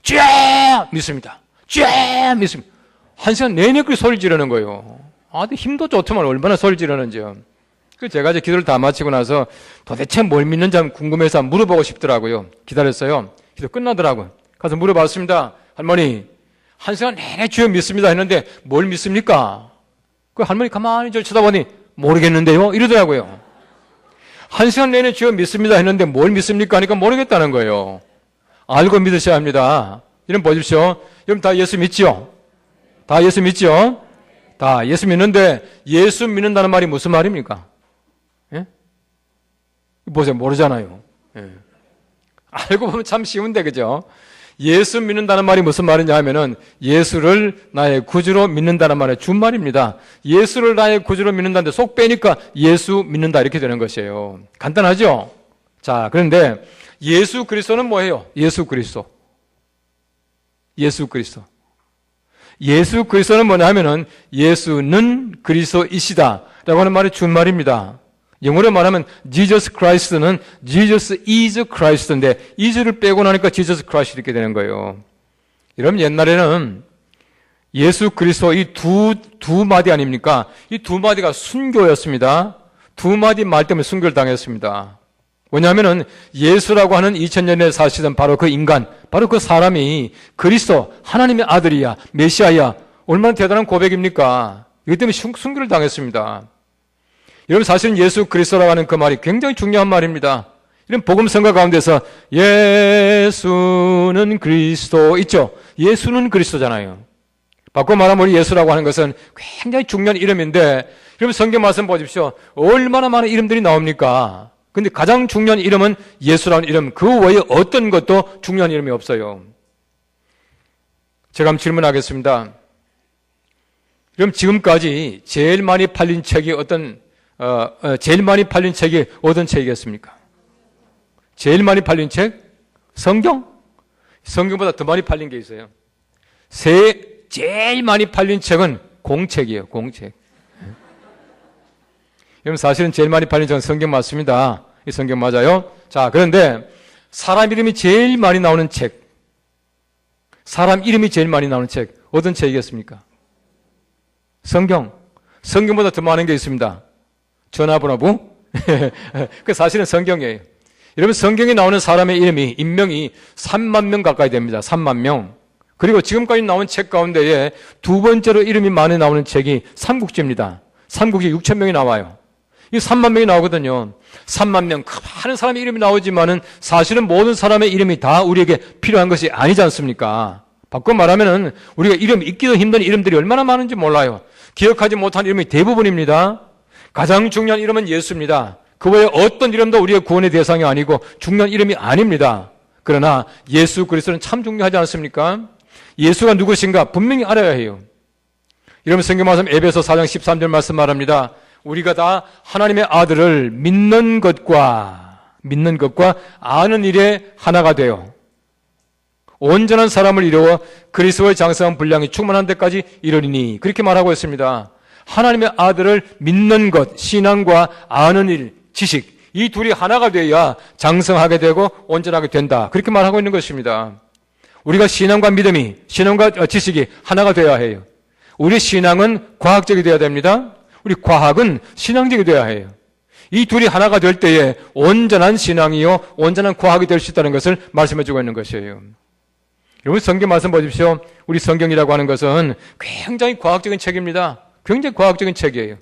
쥐 믿습니다. 쥐 믿습니다. 1시간 내내 그 소리 지르는 거예요. 힘도 좋지만 얼마나 소리 지르는지요. 제가 이제 기도를 다 마치고 나서 도대체 뭘 믿는지 궁금해서 물어보고 싶더라고요. 기다렸어요. 기도 끝나더라고요. 가서 물어봤습니다. 할머니, 1시간 내내 주여 믿습니다 했는데 뭘 믿습니까? 그 할머니 가만히 저를 쳐다보니 모르겠는데요? 이러더라고요. 1시간 내내 주여 믿습니다 했는데 뭘 믿습니까? 하니까 모르겠다는 거예요. 알고 믿으셔야 합니다. 여러분 보십시오. 여러분 다 예수 믿지요? 다 예수 믿지요? 다 예수 믿는데 예수 믿는다는 말이 무슨 말입니까? 예? 보세요. 모르잖아요. 예. 알고 보면 참 쉬운데, 그죠? 예수 믿는다는 말이 무슨 말이냐 하면은 예수를 나의 구주로 믿는다는 말의 준말입니다. 예수를 나의 구주로 믿는다는데 속 빼니까 예수 믿는다 이렇게 되는 것이에요. 간단하죠? 자, 그런데 예수 그리스도는 뭐예요? 예수 그리스도. 예수 그리스도. 예수 그리스도는 뭐냐 하면은 예수는 그리스도이시다 라고 하는 말의 준말입니다. 영어로 말하면 Jesus Christ는 Jesus is Christ인데 is를 빼고 나니까 Jesus Christ 이렇게 되는 거예요. 여러분 옛날에는 예수 그리스도 이 두 마디 아닙니까? 이 두 마디가 순교였습니다. 두 마디 말 때문에 순교를 당했습니다. 뭐냐면은 예수라고 하는 2000년에 사시던 바로 그 인간, 바로 그 사람이 그리스도 하나님의 아들이야, 메시아야. 얼마나 대단한 고백입니까? 이것 때문에 순교를 당했습니다. 여러분 사실은 예수 그리스도라고 하는 그 말이 굉장히 중요한 말입니다. 이런 복음성가 가운데서 예수는 그리스도 있죠. 예수는 그리스도잖아요. 바꿔 말하면 우리 예수라고 하는 것은 굉장히 중요한 이름인데 여러분 성경 말씀 보십시오. 얼마나 많은 이름들이 나옵니까? 근데 가장 중요한 이름은 예수라는 이름, 그 외에 어떤 것도 중요한 이름이 없어요. 제가 한번 질문하겠습니다. 그럼 지금까지 제일 많이 팔린 책이 제일 많이 팔린 책이 어떤 책이겠습니까? 제일 많이 팔린 책? 성경? 성경보다 더 많이 팔린 게 있어요. 제일 많이 팔린 책은 공책이에요, 공책. 여러분 사실은 제일 많이 팔린 책은 성경 맞습니다. 이 성경 맞아요. 자, 그런데 사람 이름이 제일 많이 나오는 책, 사람 이름이 제일 많이 나오는 책 어떤 책이겠습니까? 성경. 성경보다 더 많은 게 있습니다. 전화번호부? 그 사실은 성경이에요. 여러분 성경에 나오는 사람의 이름이 인명이 3만 명 가까이 됩니다. 3만 명. 그리고 지금까지 나온 책 가운데에 두 번째로 이름이 많이 나오는 책이 삼국지입니다. 삼국지 6천 명이 나와요. 이 3만 명이 나오거든요. 3만 명, 많은 사람의 이름이 나오지만은 사실은 모든 사람의 이름이 다 우리에게 필요한 것이 아니지 않습니까? 바꿔 말하면은 우리가 이름 잊기도 힘든 이름들이 얼마나 많은지 몰라요. 기억하지 못한 이름이 대부분입니다. 가장 중요한 이름은 예수입니다. 그 외에 어떤 이름도 우리의 구원의 대상이 아니고 중요한 이름이 아닙니다. 그러나 예수 그리스도는 참 중요하지 않습니까? 예수가 누구신가 분명히 알아야 해요. 여러분 성경 말씀 에베소 4장 13절 말씀 말합니다. 우리가 다 하나님의 아들을 믿는 것과 아는 일에 하나가 되어 온전한 사람을 이루어 그리스도의 장성한 분량이 충만한 데까지 이르리니 그렇게 말하고 있습니다. 하나님의 아들을 믿는 것, 신앙과 아는 일, 지식 이 둘이 하나가 되어야 장성하게 되고 온전하게 된다. 그렇게 말하고 있는 것입니다. 우리가 신앙과 믿음이, 신앙과 지식이 하나가 되어야 해요. 우리 신앙은 과학적이 되어야 됩니다. 우리 과학은 신앙적이 되어야 해요. 이 둘이 하나가 될 때에 온전한 신앙이요 온전한 과학이 될 수 있다는 것을 말씀해 주고 있는 것이에요. 여러분 성경 말씀 보십시오. 우리 성경이라고 하는 것은 굉장히 과학적인 책입니다. 굉장히 과학적인 책이에요.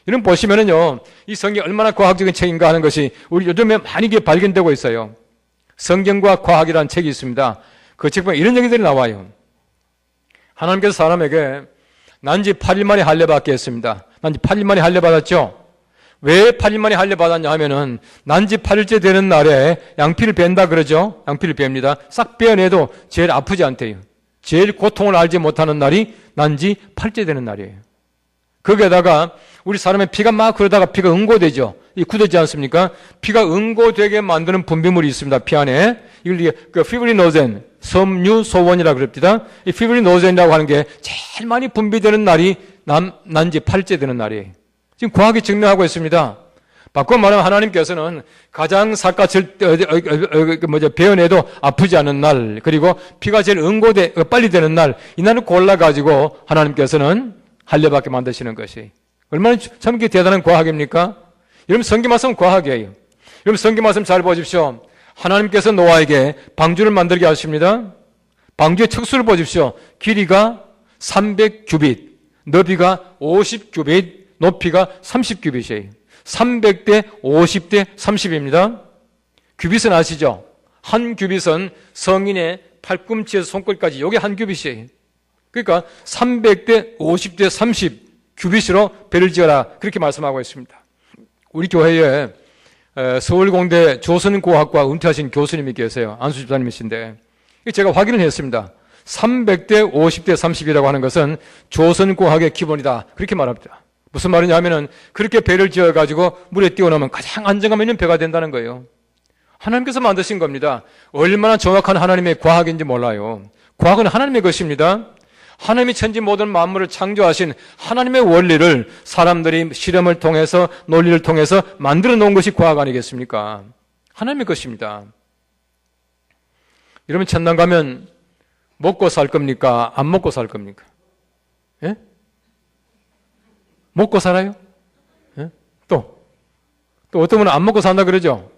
여러분 보시면은요 이 성경이 얼마나 과학적인 책인가 하는 것이 우리 요즘에 많이 발견되고 있어요. 성경과 과학이라는 책이 있습니다. 그 책 보면 이런 얘기들이 나와요. 하나님께서 사람에게 난지 8일 만에 할례 받게 했습니다. 난지 8일 만에 할례 받았죠? 왜 8일 만에 할례 받았냐 하면은 난지 8일째 되는 날에 양피를 벤다 그러죠? 양피를 벤니다. 싹 베어내도 제일 아프지 않대요. 제일 고통을 알지 못하는 날이 난지 8일째 되는 날이에요. 거기에다가 우리 사람의 피가 막 그러다가 피가 응고되죠. 이 굳어지지 않습니까? 피가 응고되게 만드는 분비물이 있습니다. 피 안에. 이걸 그 피브리노젠, 섬유소원이라고 그럽니다. 이 피브리노젠이라고 하는 게 제일 많이 분비되는 날이 난지 8일째 되는 날이에요. 지금 과학이 증명하고 있습니다. 바꿔 말하면 하나님께서는 가장 살갗을 베어내도 아프지 않은 날, 그리고 피가 제일 빨리 되는 날, 이 날을 골라가지고 하나님께서는 할례받게 만드시는 것이 얼마나 참 대단한 과학입니까? 여러분 성경 말씀은 과학이에요. 여러분 성경 말씀 잘 보십시오. 하나님께서 노아에게 방주를 만들게 하십니다. 방주의 척수를 보십시오. 길이가 300규빗, 너비가 50규빗, 높이가 30규빗이에요. 300대 50대 30입니다. 규빗은 아시죠? 한 규빗은 성인의 팔꿈치에서 손끝까지 이게 한 규빗이에요. 그러니까 300대 50대 30 규빗으로 배를 지어라. 그렇게 말씀하고 있습니다. 우리 교회에 서울공대 조선공학과 은퇴하신 교수님이 계세요. 안수 집사님이신데 제가 확인을 했습니다. 300대 50대 30이라고 하는 것은 조선공학의 기본이다. 그렇게 말합니다. 무슨 말이냐 하면은 그렇게 배를 지어가지고 물에 띄워놓으면 가장 안정감 있는 배가 된다는 거예요. 하나님께서 만드신 겁니다. 얼마나 정확한 하나님의 과학인지 몰라요. 과학은 하나님의 것입니다. 하나님이 천지 모든 만물을 창조하신 하나님의 원리를 사람들이 실험을 통해서 논리를 통해서 만들어 놓은 것이 과학 아니겠습니까? 하나님의 것입니다. 여러분 천당 가면 먹고 살 겁니까? 안 먹고 살 겁니까? 예? 먹고 살아요? 예? 또 어떤 분은 안 먹고 산다 그러죠?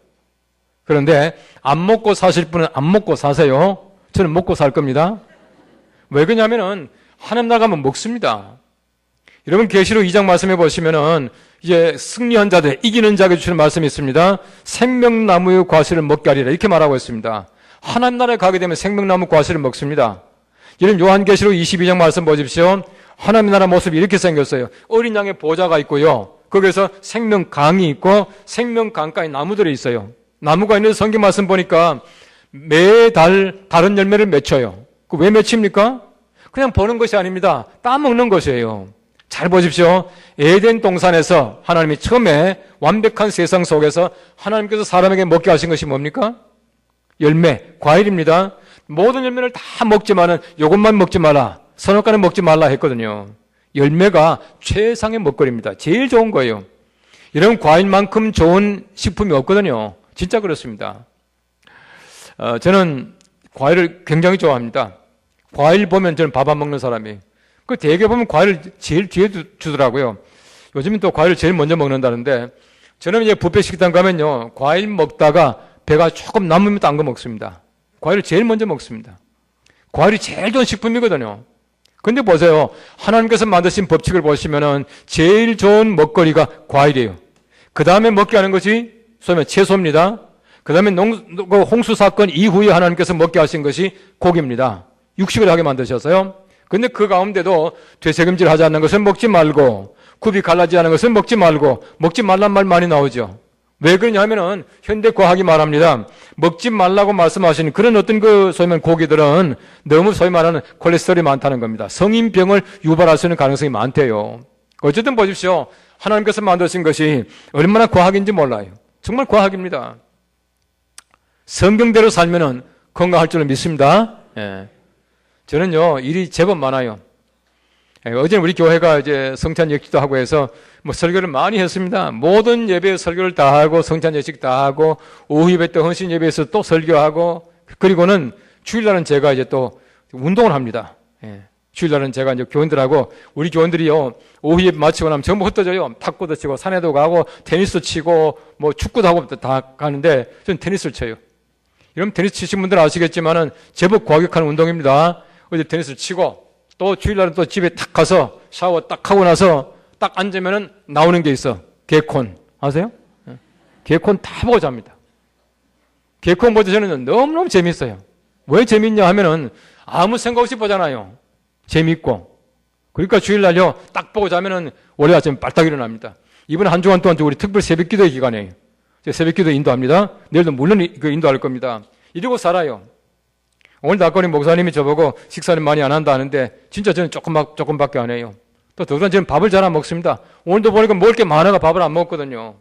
그런데 안 먹고 사실 분은 안 먹고 사세요. 저는 먹고 살 겁니다. 왜 그러냐면은 하나님 나라 가면 먹습니다. 여러분 계시록 2장 말씀해 보시면은 이제 승리한 자들, 이기는 자에게 주시는 말씀이 있습니다. 생명나무의 과실을 먹게 하리라 이렇게 말하고 있습니다. 하나님 나라에 가게 되면 생명나무 과실을 먹습니다. 여러분 요한계시록 22장 말씀 보십시오. 하나님 나라 모습이 이렇게 생겼어요. 어린 양의 보좌가 있고요. 거기에서 생명강이 있고 생명강가에 나무들이 있어요. 나무가 있는 성경 말씀 보니까 매달 다른 열매를 맺혀요. 왜 맺힙니까? 그냥 보는 것이 아닙니다. 따먹는 것이에요. 잘 보십시오. 에덴 동산에서 하나님이 처음에 완벽한 세상 속에서 하나님께서 사람에게 먹게 하신 것이 뭡니까? 열매, 과일입니다. 모든 열매를 다 먹지만은 이것만 먹지 마라. 선악과는 먹지 말라 했거든요. 열매가 최상의 먹거리입니다. 제일 좋은 거예요. 이런 과일만큼 좋은 식품이 없거든요. 진짜 그렇습니다. 저는 과일을 굉장히 좋아합니다. 과일 보면 저는 밥 안 먹는 사람이에요. 그 대개 보면 과일을 제일 뒤에 주더라고요. 요즘은 또 과일을 제일 먼저 먹는다는데 저는 이제 뷔페 식당 가면요. 과일 먹다가 배가 조금 남으면 딴 거 먹습니다. 과일을 제일 먼저 먹습니다. 과일이 제일 좋은 식품이거든요. 근데 보세요. 하나님께서 만드신 법칙을 보시면은 제일 좋은 먹거리가 과일이에요. 그 다음에 먹게 하는 것이 소위 말해 채소입니다. 그 다음에 홍수 사건 이후에 하나님께서 먹게 하신 것이 고기입니다. 육식을 하게 만드셨어요. 근데 그 가운데도 되새김질 하지 않는 것은 먹지 말고 굽이 갈라지지 않은 것은 먹지 말고 먹지 말란 말 많이 나오죠. 왜 그러냐 하면은 현대 과학이 말합니다. 먹지 말라고 말씀하시는 그런 어떤 소위 말하는 고기들은 너무 소위 말하는 콜레스테롤이 많다는 겁니다. 성인병을 유발할 수 있는 가능성이 많대요. 어쨌든 보십시오. 하나님께서 만드신 것이 얼마나 과학인지 몰라요. 정말 과학입니다. 성경대로 살면은 건강할 줄을 믿습니다. 예. 저는요, 일이 제법 많아요. 어제는 우리 교회가 이제 성찬 예식도 하고 해서 설교를 많이 했습니다. 모든 예배 설교를 다 하고 성찬 예식 다 하고 오후 예배 때 헌신 예배에서 또 설교하고 그리고는 주일날은 제가 이제 또 운동을 합니다. 예. 주일날은 제가 이제 교원들하고 우리 교원들이요 오후 예배 마치고 나면 전부 흩어져요. 탁구도 치고 산에도 가고 테니스 치고 축구도 하고 다 가는데 저는 테니스를 쳐요. 여러분 테니스 치신 분들은 아시겠지만은 제법 과격한 운동입니다. 어제 테니스를 치고 또 주일날은 또 집에 탁 가서 샤워 딱 하고 나서 딱 앉으면은 나오는 게 있어. 개콘. 아세요? 개콘 다 보고 잡니다. 개콘 보자 저는 너무너무 재밌어요. 왜 재밌냐 하면은 아무 생각 없이 보잖아요. 재밌고. 그러니까 주일날요 딱 보고 자면은 월요일 아침에 빨딱 일어납니다. 이번 한 주간 동안 우리 특별 새벽 기도의 기간이에요. 새벽 기도 인도합니다. 내일도 물론 인도할 겁니다. 이러고 살아요. 오늘 닭거리 목사님이 저보고 식사는 많이 안 한다 하는데 진짜 저는 조금밖에 안 해요. 또 더구나 저는 밥을 잘 안 먹습니다. 오늘도 보니까 먹을 게 많아가 밥을 안 먹거든요.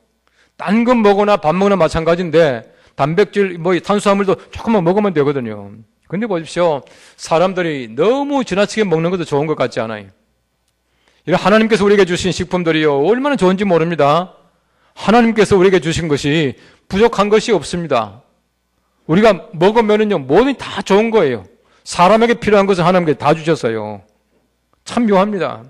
딴 건 먹거나 밥 먹으나 마찬가지인데 단백질, 탄수화물도 조금만 먹으면 되거든요. 근데 보십시오. 사람들이 너무 지나치게 먹는 것도 좋은 것 같지 않아요. 이런 하나님께서 우리에게 주신 식품들이요. 얼마나 좋은지 모릅니다. 하나님께서 우리에게 주신 것이 부족한 것이 없습니다. 우리가 먹으면은요, 뭐든 다 좋은 거예요. 사람에게 필요한 것은 하나님께 다 주셨어요. 참 묘합니다.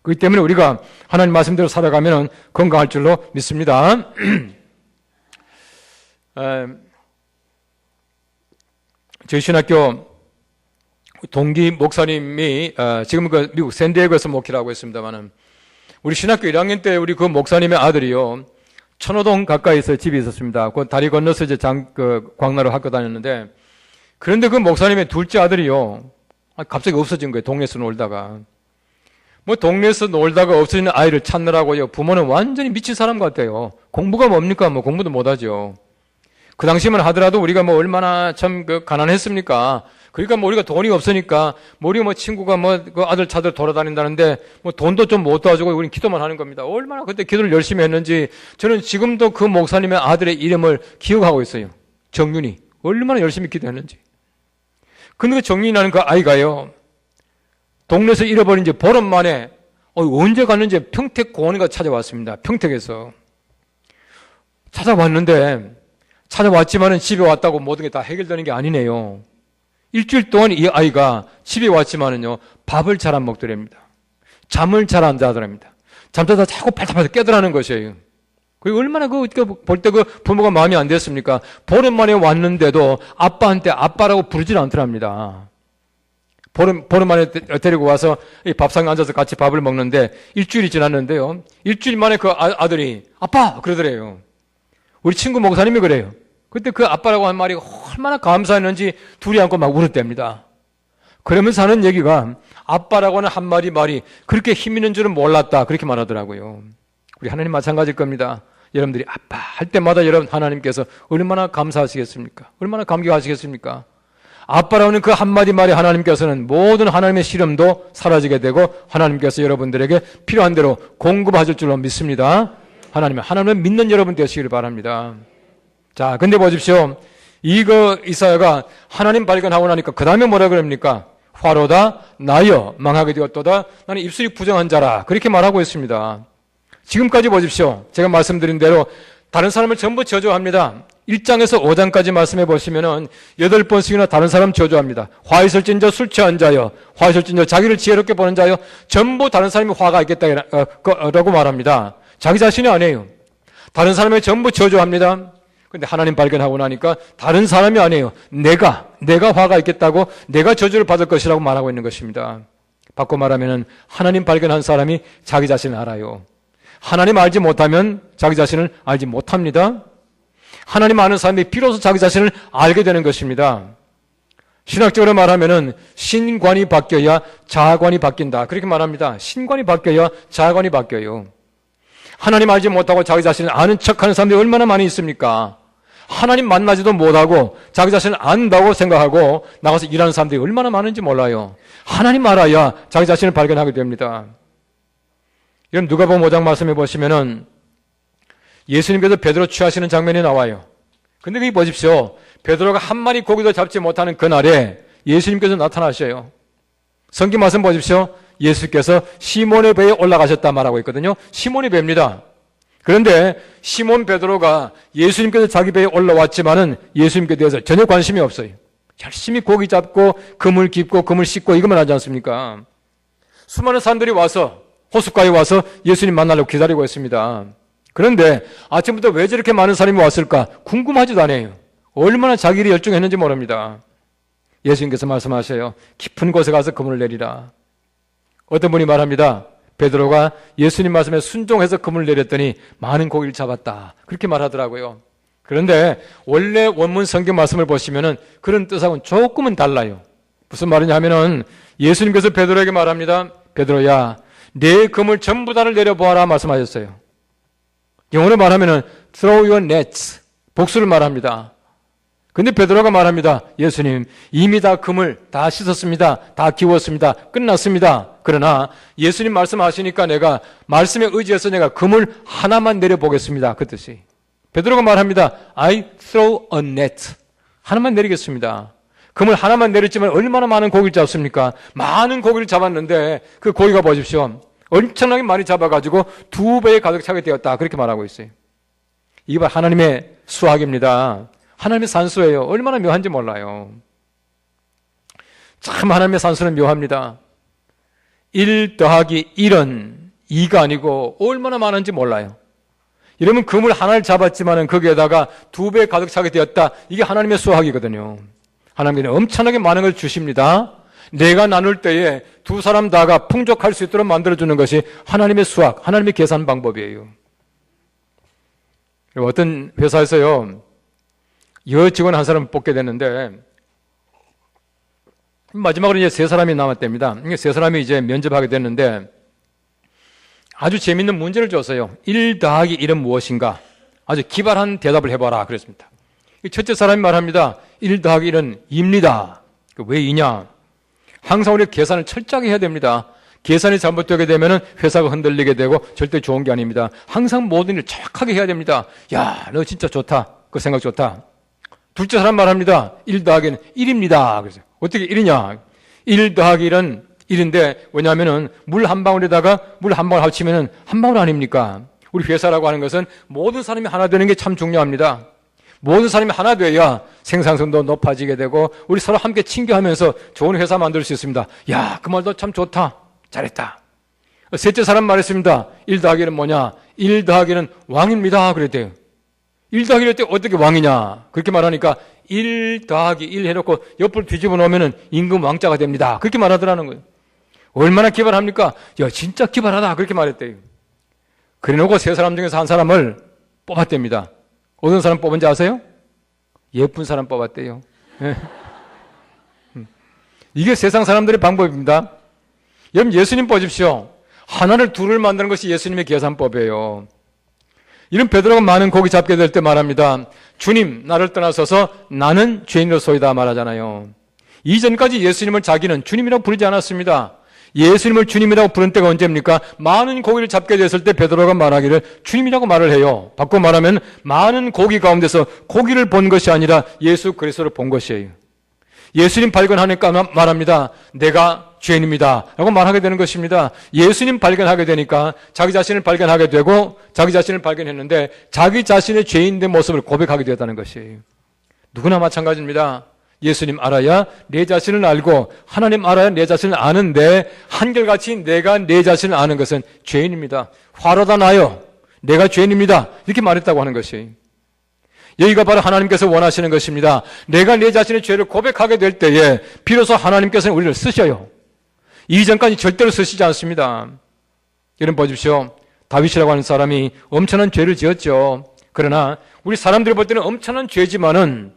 그렇기 때문에 우리가 하나님 말씀대로 살아가면 건강할 줄로 믿습니다. 저희 신학교 동기 목사님이 지금 미국 샌디에고에서 목회를 하고 있습니다만은 우리 신학교 1학년 때 우리 그 목사님의 아들이요. 천호동 가까이서 집이 있었습니다. 그 다리 건너서 이제 광나루 학교 다녔는데 그런데 그 목사님의 둘째 아들이요. 갑자기 없어진 거예요. 동네에서 놀다가. 뭐 동네에서 놀다가 없어지는 아이를 찾느라고요. 부모는 완전히 미친 사람 같아요. 공부가 뭡니까? 뭐 공부도 못하죠. 그 당시만 하더라도 우리가 뭐 얼마나 참 가난했습니까? 그러니까 뭐 우리가 돈이 없으니까 뭐 우리 뭐 친구가 뭐 그 아들 차들 돌아다닌다는데 뭐 돈도 좀 못 도와주고 우리는 기도만 하는 겁니다. 얼마나 그때 기도를 열심히 했는지 저는 지금도 그 목사님의 아들의 이름을 기억하고 있어요. 정윤이. 얼마나 열심히 기도했는지. 근데 그 정윤이라는 그 아이가요. 동네에서 잃어버린 지 보름 만에 언제 갔는지 평택 공원에 찾아왔습니다. 평택에서. 찾아왔지만은 집에 왔다고 모든 게 다 해결되는 게 아니네요. 일주일 동안 이 아이가 집에 왔지만은요, 밥을 잘 안 먹더랍니다. 잠을 잘 안 자더랍니다. 잠자다 자꾸 팔딱팔딱 깨더라는 것이에요. 그리고 얼마나 볼 때 그 부모가 마음이 안 됐습니까? 보름 만에 왔는데도 아빠한테 아빠라고 부르질 않더랍니다. 보름 만에 데리고 와서 이 밥상에 앉아서 같이 밥을 먹는데 일주일이 지났는데요. 일주일 만에 그 아들이 아빠! 그러더래요. 우리 친구 목사님이 그래요. 그때 그 아빠라고 한 말이 얼마나 감사했는지 둘이 안고 막 울었답니다. 그러면서 하는 얘기가 아빠라고 하는 한마디 말이 그렇게 힘 있는 줄은 몰랐다. 그렇게 말하더라고요. 우리 하나님 마찬가지일 겁니다. 여러분들이 아빠 할 때마다 여러분 하나님께서 얼마나 감사하시겠습니까? 얼마나 감격하시겠습니까? 아빠라고 하는 그 한마디 말에 하나님께서는 모든 하나님의 시름도 사라지게 되고 하나님께서 여러분들에게 필요한 대로 공급하실 줄로 믿습니다. 하나님을 믿는 여러분 되시기를 바랍니다. 자, 근데 보십시오. 이사야가 하나님 발견하고 나니까 그 다음에 뭐라 그럽니까? 화로다 나여 망하게 되었도다 나는 입술이 부정한 자라 그렇게 말하고 있습니다. 지금까지 보십시오. 제가 말씀드린 대로 다른 사람을 전부 저주합니다. 1장에서 5장까지 말씀해 보시면은 8번씩이나 다른 사람 저주합니다. 화 있을진저 술 취한 자여, 화 있을진저 자기를 지혜롭게 보는 자여, 전부 다른 사람이 화가 있겠다라고 말합니다. 자기 자신이 아니에요. 다른 사람을 전부 저주합니다. 근데 하나님 발견하고 나니까 다른 사람이 아니에요. 내가 화가 있겠다고 내가 저주를 받을 것이라고 말하고 있는 것입니다. 바꿔 말하면은 하나님 발견한 사람이 자기 자신을 알아요. 하나님 알지 못하면 자기 자신을 알지 못합니다. 하나님 아는 사람이 비로소 자기 자신을 알게 되는 것입니다. 신학적으로 말하면은 신관이 바뀌어야 자아관이 바뀐다. 그렇게 말합니다. 신관이 바뀌어야 자아관이 바뀌어요. 하나님 알지 못하고 자기 자신을 아는 척하는 사람들이 얼마나 많이 있습니까? 하나님 만나지도 못하고 자기 자신을 안다고 생각하고 나가서 일하는 사람들이 얼마나 많은지 몰라요. 하나님 알아야 자기 자신을 발견하게 됩니다. 여러분 누가복음 5장 말씀해 보시면은 예수님께서 베드로 취하시는 장면이 나와요. 근데 거기 보십시오. 베드로가 한 마리 고기도 잡지 못하는 그날에 예수님께서 나타나셔요. 성경 말씀 보십시오. 예수께서 시몬의 배에 올라가셨다 말하고 있거든요. 시몬의 배입니다. 그런데 시몬 베드로가 예수님께서 자기 배에 올라왔지만은 예수님께 대해서 전혀 관심이 없어요. 열심히 고기 잡고 그물 깁고 그물 씻고 이것만 하지 않습니까? 수많은 사람들이 와서 호숫가에 와서 예수님 만나려고 기다리고 있습니다. 그런데 아침부터 왜 저렇게 많은 사람이 왔을까? 궁금하지도 않아요. 얼마나 자기 일에 열중했는지 모릅니다. 예수님께서 말씀하셔요. 깊은 곳에 가서 그물을 내리라. 어떤 분이 말합니다. 베드로가 예수님 말씀에 순종해서 그물을 내렸더니 많은 고기를 잡았다. 그렇게 말하더라고요. 그런데 원래 원문 성경 말씀을 보시면은 그런 뜻하고는 조금은 달라요. 무슨 말이냐 하면은 예수님께서 베드로에게 말합니다. 베드로야, 내 그물 전부 다를 내려보아라 말씀하셨어요. 영어로 말하면은 throw your nets, 복수를 말합니다. 근데 베드로가 말합니다. 예수님, 이미 다 그물 다 씻었습니다. 다 기웠습니다. 끝났습니다. 그러나 예수님 말씀하시니까 내가 말씀에 의지해서 내가 그물 하나만 내려보겠습니다. 그 뜻이. 베드로가 말합니다. I throw a net. 하나만 내리겠습니다. 그물 하나만 내렸지만 얼마나 많은 고기를 잡습니까? 많은 고기를 잡았는데 그 고기가 보십시오. 엄청나게 많이 잡아가지고 2배에 가득 차게 되었다. 그렇게 말하고 있어요. 이게 하나님의 수학입니다. 하나님의 산수예요. 얼마나 묘한지 몰라요. 참 하나님의 산수는 묘합니다. 1 더하기 1은 2가 아니고 얼마나 많은지 몰라요. 이러면 그물 하나를 잡았지만 거기에다가 2배 가득 차게 되었다. 이게 하나님의 수학이거든요. 하나님께는 엄청나게 많은 걸 주십니다. 내가 나눌 때에 두 사람 다가 풍족할 수 있도록 만들어주는 것이 하나님의 수학, 하나님의 계산 방법이에요. 어떤 회사에서요, 여직원 한 사람을 뽑게 됐는데 마지막으로 이제 3사람이 남았답니다. 3사람이 이제 면접하게 됐는데 아주 재밌는 문제를 줬어요. 1 더하기 1은 무엇인가? 아주 기발한 대답을 해봐라 그랬습니다. 첫째 사람이 말합니다. 1 더하기 1은 2입니다. 왜 2냐? 항상 우리가 계산을 철저하게 해야 됩니다. 계산이 잘못되게 되면 회사가 흔들리게 되고 절대 좋은 게 아닙니다. 항상 모든 일을 정확하게 해야 됩니다. 야, 너 진짜 좋다. 그 생각 좋다. 둘째 사람 말합니다. 1 더하기는 1입니다. 그래서 어떻게 1이냐? 1 더하기 1은 1인데 왜냐하면 물 한 방울에다가 물 한 방울 합치면 한 방울 아닙니까? 우리 회사라고 하는 것은 모든 사람이 하나 되는 게 참 중요합니다. 모든 사람이 하나 되어야 생산성도 높아지게 되고 우리 서로 함께 친교하면서 좋은 회사 만들 수 있습니다. 야, 그 말도 참 좋다. 잘했다. 셋째 사람 말했습니다. 1 더하기는 뭐냐? 1 더하기는 왕입니다. 그랬대요. 1 더하기 1때 어떻게 왕이냐? 그렇게 말하니까 1 더하기 1 해놓고 옆을 뒤집어 놓으면 임금 왕자가 됩니다. 그렇게 말하더라는 거예요. 얼마나 기발합니까? 야, 진짜 기발하다. 그렇게 말했대요. 그래 놓고 세 사람 중에서 한 사람을 뽑았답니다. 어떤 사람 뽑은지 아세요? 예쁜 사람 뽑았대요. 이게 세상 사람들의 방법입니다. 여러분 예수님 보십시오. 하나를 둘을 만드는 것이 예수님의 계산법이에요. 이런 베드로가 많은 고기 잡게 될 때 말합니다. 주님 나를 떠나서서 나는 죄인으로소이다 말하잖아요. 이전까지 예수님을 자기는 주님이라고 부르지 않았습니다. 예수님을 주님이라고 부른 때가 언제입니까? 많은 고기를 잡게 됐을 때 베드로가 말하기를 주님이라고 말을 해요. 바꿔 말하면 많은 고기 가운데서 고기를 본 것이 아니라 예수 그리스도를 본 것이에요. 예수님 발견하니까 말합니다. 내가 죄인입니다 라고 말하게 되는 것입니다. 예수님 발견하게 되니까 자기 자신을 발견하게 되고 자기 자신을 발견했는데 자기 자신의 죄인된 모습을 고백하게 되었다는 것이에요. 누구나 마찬가지입니다. 예수님 알아야 내 자신을 알고 하나님 알아야 내 자신을 아는데 한결같이 내가 내 자신을 아는 것은 죄인입니다. 화로다 나요. 내가 죄인입니다. 이렇게 말했다고 하는 것이에요. 여기가 바로 하나님께서 원하시는 것입니다. 내가 내 자신의 죄를 고백하게 될 때에 비로소 하나님께서는 우리를 쓰셔요. 이전까지 절대로 쓰시지 않습니다. 여러분 보십시오. 다윗이라고 하는 사람이 엄청난 죄를 지었죠. 그러나 우리 사람들이 볼 때는 엄청난 죄지만은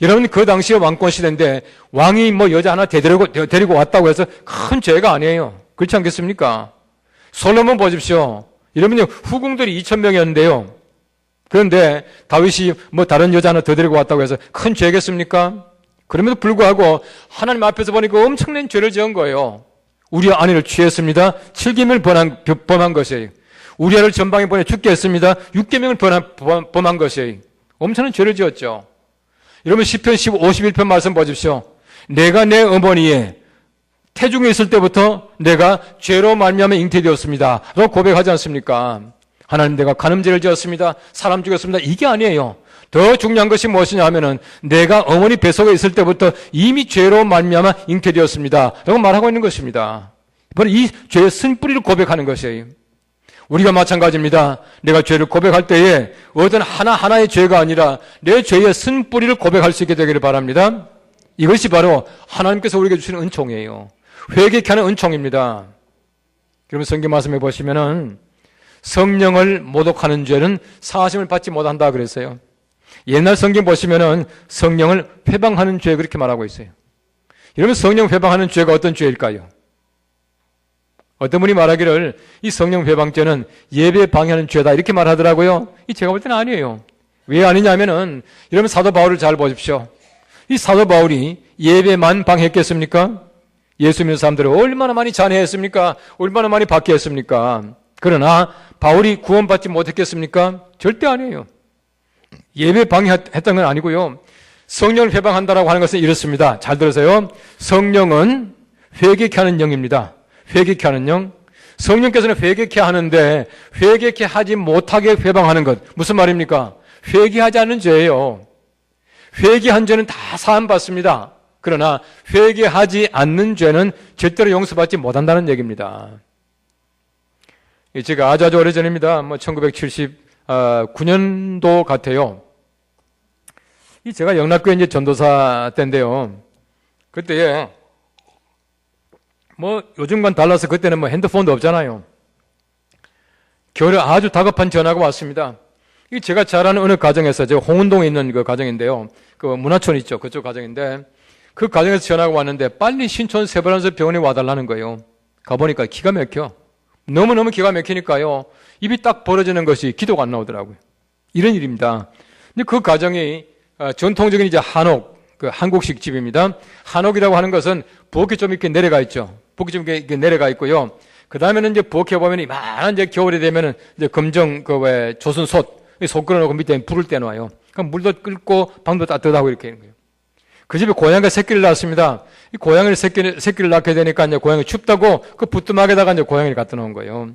여러분 그 당시에 왕권 시대인데 왕이 뭐 여자 하나 데리고 왔다고 해서 큰 죄가 아니에요. 그렇지 않겠습니까? 솔로몬 보십시오. 여러분요 후궁들이 2,000명이었는데요. 그런데 다윗이 뭐 다른 여자 하나 더 데리고 왔다고 해서 큰 죄겠습니까? 그럼에도 불구하고 하나님 앞에서 보니까 엄청난 죄를 지은 거예요. 우리의 아내를 취했습니다. 7계명을 범한 것이에요. 우리아를 전방에 보내 죽게 했습니다. 6계명을 범한 것이에요. 엄청난 죄를 지었죠. 여러분 시편 51편 말씀 보십시오. 내가 내 어머니의 태중에 있을 때부터 내가 죄로 말미암아 잉태되었습니다 라고 고백하지 않습니까? 하나님 내가 간음죄를 지었습니다. 사람 죽였습니다. 이게 아니에요. 더 중요한 것이 무엇이냐 하면은 내가 어머니 뱃속에 있을 때부터 이미 죄로 말미암아 잉태되었습니다 라고 말하고 있는 것입니다. 바로 이 죄의 쓴뿌리를 고백하는 것이에요. 우리가 마찬가지입니다. 내가 죄를 고백할 때에 어떤 하나하나의 죄가 아니라 내 죄의 쓴뿌리를 고백할 수 있게 되기를 바랍니다. 이것이 바로 하나님께서 우리에게 주시는 은총이에요. 회개케 하는 은총입니다. 그러면 성경 말씀해 보시면은 성령을 모독하는 죄는 사하심을 받지 못한다 그랬어요. 옛날 성경 보시면은 성령을 회방하는 죄 그렇게 말하고 있어요. 여러분 성령 회방하는 죄가 어떤 죄일까요? 어떤 분이 말하기를 이 성령 회방죄는 예배 방해하는 죄다 이렇게 말하더라고요. 이 제가 볼 때는 아니에요. 왜 아니냐면은 여러분 사도 바울을 잘 보십시오. 이 사도 바울이 예배만 방해했겠습니까? 예수 믿는 사람들을 얼마나 많이 잔해했습니까? 얼마나 많이 박해했습니까? 그러나 바울이 구원받지 못했겠습니까? 절대 아니에요. 예배 방해했던 건 아니고요. 성령을 회방한다라고 하는 것은 이렇습니다. 잘 들으세요. 성령은 회개케 하는 영입니다. 회개케 하는 영. 성령께서는 회개케 하는데 회개케 하지 못하게 회방하는 것. 무슨 말입니까? 회개하지 않는 죄예요. 회개한 죄는 다 사함받습니다. 그러나 회개하지 않는 죄는 절대로 용서받지 못한다는 얘기입니다. 제가 아주 오래전입니다. 1979년도 같아요. 제가 영락교회 이제 전도사 때인데요. 그때에 요즘과는 달라서 그때는 핸드폰도 없잖아요. 겨울에 아주 다급한 전화가 왔습니다. 제가 잘 아는 어느 가정에서, 제가 홍은동에 있는 그 가정인데요. 그 문화촌 있죠. 그쪽 가정인데, 그 가정에서 전화가 왔는데, 빨리 신촌 세브란스 병원에 와달라는 거예요. 가보니까 기가 막혀. 너무너무 기가 막히니까요. 입이 딱 벌어지는 것이 기도가 안 나오더라고요. 이런 일입니다. 근데 그 가정이 전통적인 이제 한옥, 그 한국식 집입니다. 한옥이라고 하는 것은 부엌이 좀 이렇게 내려가 있죠. 부엌이 좀 이렇게 내려가 있고요. 그 다음에는 이제 부엌에 보면 이만한 이제 겨울이 되면은 이제 검정 그 왜 조선 솥 끌어놓고 밑에 불을 떼놔요. 그럼 물도 끓고 방도 따뜻하고 이렇게 하는 거예요. 그 집에 고양이가 새끼를 낳았습니다. 이 고양이를 새끼를 낳게 되니까 이제 고양이 춥다고 그 부뚜막에다가 이제 고양이를 갖다 놓은 거예요.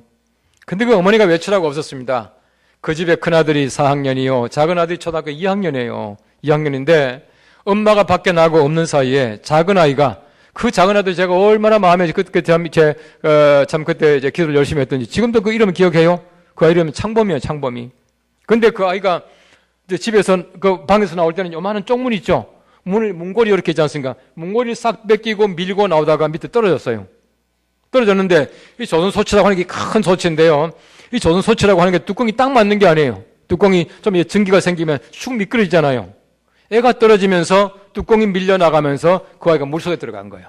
근데 그 어머니가 외출하고 없었습니다. 그 집에 큰아들이 4학년이요. 작은 아들이 초등학교 2학년이에요. 2학년인데 엄마가 밖에 나고 없는 사이에 작은 아이가 그 작은 아들 제가 얼마나 마음에 그때 참 그때 이제 기도를 열심히 했던지 지금도 그 이름 기억해요? 그 아이 이름은 창범이에요. 창범이. 근데 그 아이가 이제 집에서 그 방에서 나올 때는 요만한 쪽문 있죠. 문고리 이렇게 있지 않습니까? 문고리를 싹 뺏기고 밀고 나오다가 밑에 떨어졌어요. 떨어졌는데 이 조선 소치라고 하는 게 큰 소치인데요. 이 조선 소치라고 하는 게 뚜껑이 딱 맞는 게 아니에요. 뚜껑이 좀 전기가 생기면 슉 미끄러지잖아요. 애가 떨어지면서 뚜껑이 밀려나가면서 그 아이가 물속에 들어간 거예요.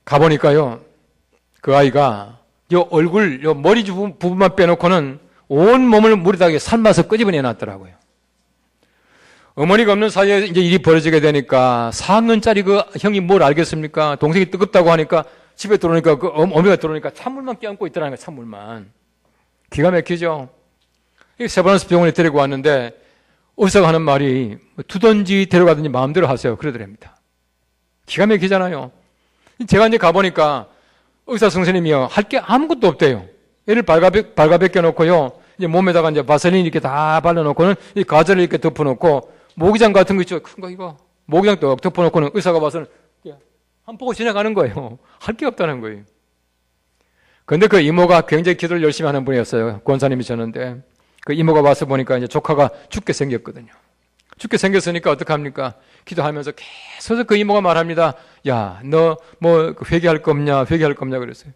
가보니까요. 그 아이가 요 얼굴, 요 머리 부분만 빼놓고는 온 몸을 물에다가 삶아서 끄집어내 놨더라고요. 어머니가 없는 사이에 이제 일이 벌어지게 되니까 4학년짜리 그 형이 뭘 알겠습니까? 동생이 뜨겁다고 하니까 집에 들어오니까 그 어머니가 들어오니까 찬물만 껴안고 있더라는 거예요. 찬물만. 기가 막히죠. 세브란스 병원에 데리고 왔는데 의사가 하는 말이 두던지 데려가든지 마음대로 하세요. 그러더랍니다. 기가 막히잖아요. 제가 이제 가보니까 의사 선생님이요. 할 게 아무것도 없대요. 애를 발가벗겨 놓고요. 이제 몸에다가 이제 바셀린 이렇게 다 발라놓고는 이 가젤을 이렇게 덮어놓고 모기장 같은 거 있죠. 큰 거 이거. 모기장 떡 덮어놓고는 의사가 봐서는 한 보고 지나가는 거예요. 할 게 없다는 거예요. 근데 그 이모가 굉장히 기도를 열심히 하는 분이었어요. 권사님이셨는데. 그 이모가 와서 보니까 이제 조카가 죽게 생겼거든요. 죽게 생겼으니까 어떡합니까? 기도하면서 계속 그 이모가 말합니다. 야, 너 뭐 회개할 거 없냐? 회개할 거 없냐? 그랬어요.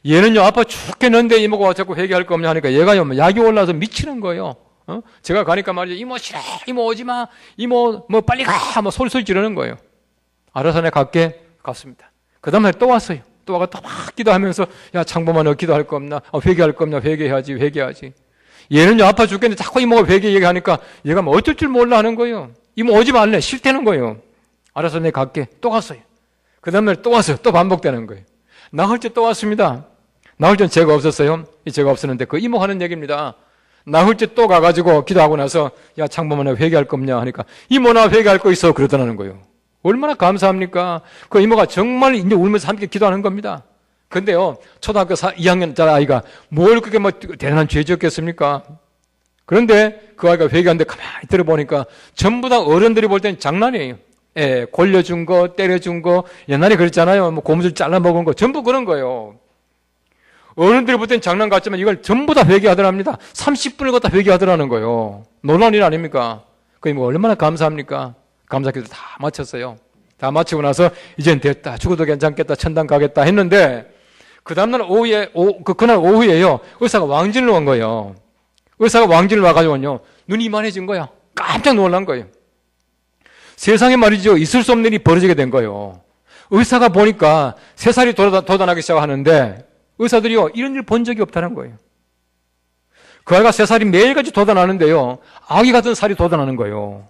얘는요, 아파 죽겠는데 이모가 자꾸 회개할 거 없냐 하니까 얘가요, 약이 올라서 미치는 거예요. 제가 가니까 말이죠. 이모 싫어. 이모 오지 마. 이모 뭐 빨리 가. 뭐 소리 지르는 거예요. 알아서 내가 갈게. 갔습니다. 그 다음에 또 왔어요. 또 와가 또 막 기도하면서 야, 창범아 너 기도할 거 없나? 회개할 거 없냐? 회개해야지. 얘는요, 아파 죽겠는데 자꾸 이모가 회개 얘기하니까 얘가 뭐 어쩔 줄 몰라 하는 거예요. 이모 오지 말래. 싫다는 거예요. 알아서 내가 갈게. 또 갔어요. 그 다음에 또 왔어요. 또 반복되는 거예요. 나흘째 또 왔습니다. 나흘째는 죄가 없었어요. 죄가 없었는데 그 이모 하는 얘기입니다. 나흘째 또 가가지고 기도하고 나서 야, 창범아 나 회개할 거 없냐 하니까 이모 나 회개할 거 있어. 그러더라는 거예요. 얼마나 감사합니까? 그 이모가 정말 이제 울면서 함께 기도하는 겁니다. 근데요, 초등학교 2학년짜리 아이가 뭘 그렇게 뭐 대단한 죄 지었겠습니까? 그런데 그 아이가 회개하는데 가만히 들어보니까 전부 다 어른들이 볼 때는 장난이에요. 골려준 거, 때려준 거, 옛날에 그랬잖아요. 뭐 고무줄 잘라 먹은 거, 전부 그런 거예요. 어른들이 볼 때는 장난 같지만 이걸 전부 다 회개하더랍니다. 30분을 갖다 회개하더라는 거예요. 놀라운 일 아닙니까? 그게 뭐 얼마나 감사합니까? 감사기도 다 마쳤어요. 다 마치고 나서 이젠 됐다. 죽어도 괜찮겠다. 천당 가겠다 했는데 그 다음날 오후에, 그날 오후에요. 의사가 왕진을 온 거예요. 의사가 왕진을 와가지고요. 눈이 이만해진 거야. 깜짝 놀란 거예요. 세상에 말이죠. 있을 수 없는 일이 벌어지게 된 거예요. 의사가 보니까 3살이 돋아나기 시작하는데 의사들이요. 이런 일 본 적이 없다는 거예요. 그 아이가 3살이 매일같이 돋아나는데요. 아기 같은 살이 돋아나는 거예요.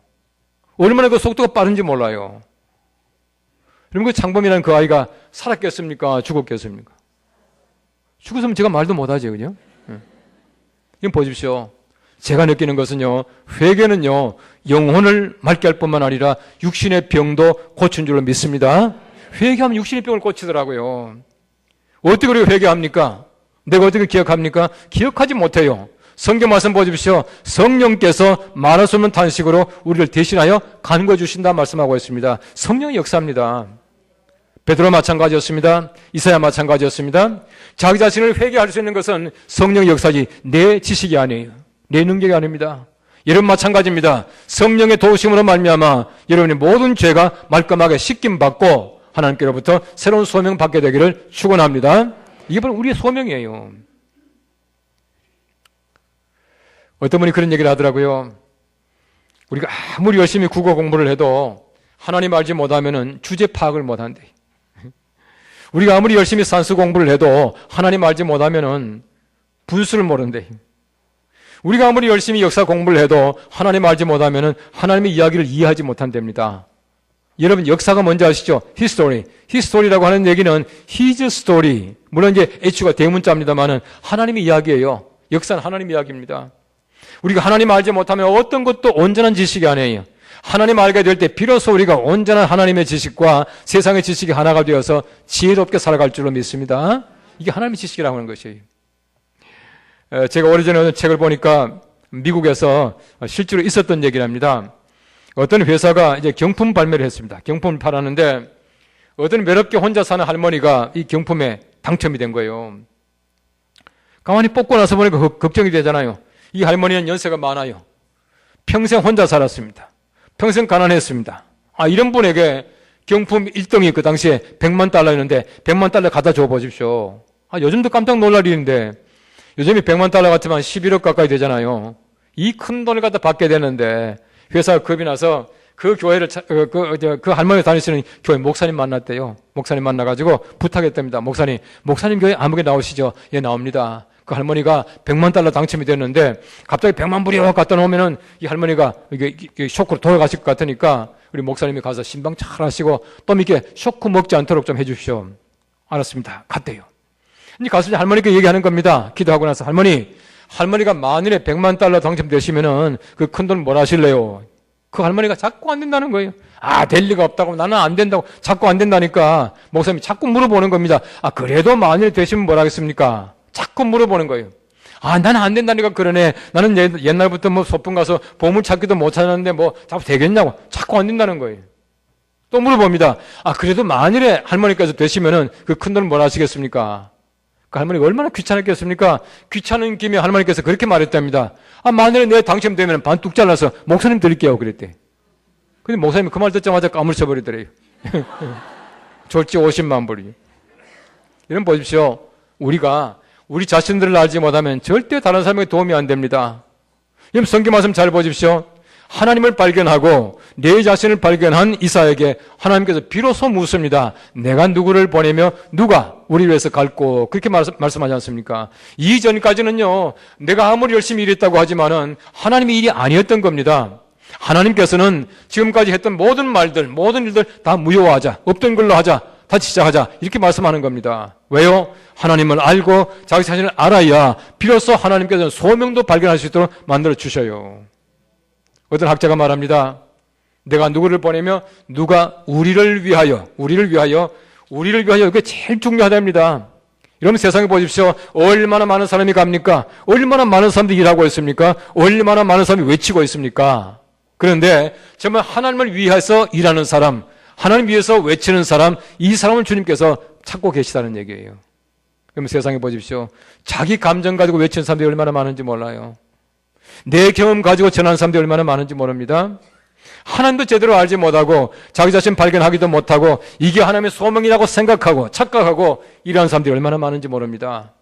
얼마나 그 속도가 빠른지 몰라요. 그럼 그 창범이라는 그 아이가 살았겠습니까? 죽었겠습니까? 죽었으면 제가 말도 못하지, 그죠? 이건 보십시오. 제가 느끼는 것은요, 회개는요, 영혼을 맑게 할 뿐만 아니라 육신의 병도 고친 줄로 믿습니다. 회개하면 육신의 병을 고치더라고요. 어떻게 우리가 회개합니까? 내가 어떻게 기억합니까? 기억하지 못해요. 성경 말씀 보십시오. 성령께서 말할 수 없는 탄식으로 우리를 대신하여 간구해 주신다 말씀하고 있습니다. 성령의 역사입니다. 베드로 마찬가지였습니다. 이사야 마찬가지였습니다. 자기 자신을 회개할 수 있는 것은 성령의 역사지 내 지식이 아니에요. 내 능력이 아닙니다. 여러분 마찬가지입니다. 성령의 도우심으로 말미암아 여러분의 모든 죄가 말끔하게 씻김받고 하나님께로부터 새로운 소명 받게 되기를 축원합니다. 이게 바로 우리의 소명이에요. 어떤 분이 그런 얘기를 하더라고요. 우리가 아무리 열심히 국어 공부를 해도 하나님 알지 못하면은 주제 파악을 못한대. 우리가 아무리 열심히 산수 공부를 해도 하나님 알지 못하면은 분수를 모르는데, 우리가 아무리 열심히 역사 공부를 해도 하나님 알지 못하면은 하나님의 이야기를 이해하지 못한답니다. 여러분, 역사가 뭔지 아시죠? 히스토리. 히스토리라고 하는 얘기는 his story. 물론 이제 H가 대문자입니다만은 하나님의 이야기예요. 역사는 하나님 이야기입니다. 우리가 하나님 알지 못하면 어떤 것도 온전한 지식이 아니에요. 하나님 알게 될 때 비로소 우리가 온전한 하나님의 지식과 세상의 지식이 하나가 되어서 지혜롭게 살아갈 줄로 믿습니다. 이게 하나님의 지식이라고 하는 것이에요. 제가 오래전에 어떤 책을 보니까 미국에서 실제로 있었던 얘기랍니다. 어떤 회사가 이제 경품 발매를 했습니다. 경품을 팔았는데 어떤 외롭게 혼자 사는 할머니가 이 경품에 당첨이 된 거예요. 가만히 뽑고 나서 보니까 걱정이 되잖아요. 이 할머니는 연세가 많아요. 평생 혼자 살았습니다. 평생 가난했습니다. 이런 분에게 경품 1등이 그 당시에 100만 달러였는데 100만 달러 갖다 줘 보십시오. 요즘도 깜짝 놀랄 일인데 요즘에 100만 달러 같으면 11억 가까이 되잖아요. 이 큰 돈을 갖다 받게 되는데 회사가 겁이 나서 그 교회를, 그 할머니가 다니시는 교회 목사님 만났대요. 목사님 만나가지고 부탁했답니다. 목사님 교회 아무게 나오시죠? 예, 나옵니다. 그 할머니가 100만 달러 당첨이 됐는데 갑자기 100만 불이 갖다 놓으면은 이 할머니가 이게 쇼크로 돌아가실 것 같으니까 우리 목사님이 가서 신방 잘 하시고 또 이렇게 쇼크 먹지 않도록 좀 해주십시오. 알았습니다. 갔대요. 이제 가서 할머니께 얘기하는 겁니다. 기도하고 나서 할머니가 만일에 100만 달러 당첨되시면은 그 큰 돈 뭘 하실래요? 그 할머니가 자꾸 안 된다는 거예요. 될 리가 없다고, 나는 안 된다고, 자꾸 안 된다니까 목사님이 자꾸 물어보는 겁니다. 그래도 만일 되시면 뭘 하겠습니까? 자꾸 물어보는 거예요. 나는 안 된다니까 그러네. 나는 옛날부터 뭐 소풍 가서 보물 찾기도 못 찾았는데 뭐 자꾸 되겠냐고. 자꾸 안 된다는 거예요. 또 물어봅니다. 그래도 만일에 할머니께서 되시면은 그 큰 돈을 뭘 하시겠습니까? 그 할머니가 얼마나 귀찮았겠습니까? 귀찮은 김에 할머니께서 그렇게 말했답니다. 만일에 내가 당첨되면 반 뚝 잘라서 목사님 드릴게요. 그랬대. 근데 목사님이 그 말 듣자마자 까물쳐버리더래요. 졸지 50만 불이. 이런 보십시오. 우리가 우리 자신들을 알지 못하면 절대 다른 사람에게 도움이 안 됩니다. 여러분 성경 말씀 잘 보십시오. 하나님을 발견하고 내 자신을 발견한 이사에게 하나님께서 비로소 묻습니다. 내가 누구를 보내며 누가 우리를 위해서 갈고, 그렇게 말씀하지 않습니까? 이전까지는요, 내가 아무리 열심히 일했다고 하지만은 하나님의 일이 아니었던 겁니다. 하나님께서는 지금까지 했던 모든 말들, 모든 일들 다 무효화하자, 없던 걸로 하자, 다시 시작하자, 이렇게 말씀하는 겁니다. 왜요? 하나님을 알고 자기 자신을 알아야 비로소 하나님께서는 소명도 발견할 수 있도록 만들어 주셔요. 어떤 학자가 말합니다. 내가 누구를 보내며 누가 우리를 위하여 이게 제일 중요하답니다. 여러분 세상에 보십시오. 얼마나 많은 사람이 갑니까? 얼마나 많은 사람들이 일하고 있습니까? 얼마나 많은 사람이 외치고 있습니까? 그런데 정말 하나님을 위해서 일하는 사람, 하나님 위해서 외치는 사람, 이 사람을 주님께서 찾고 계시다는 얘기예요. 그러면 세상에 보십시오. 자기 감정 가지고 외치는 사람들이 얼마나 많은지 몰라요. 내 경험 가지고 전하는 사람들이 얼마나 많은지 모릅니다. 하나님도 제대로 알지 못하고 자기 자신 발견하기도 못하고 이게 하나님의 소명이라고 생각하고 착각하고 일하는 사람들이 얼마나 많은지 모릅니다.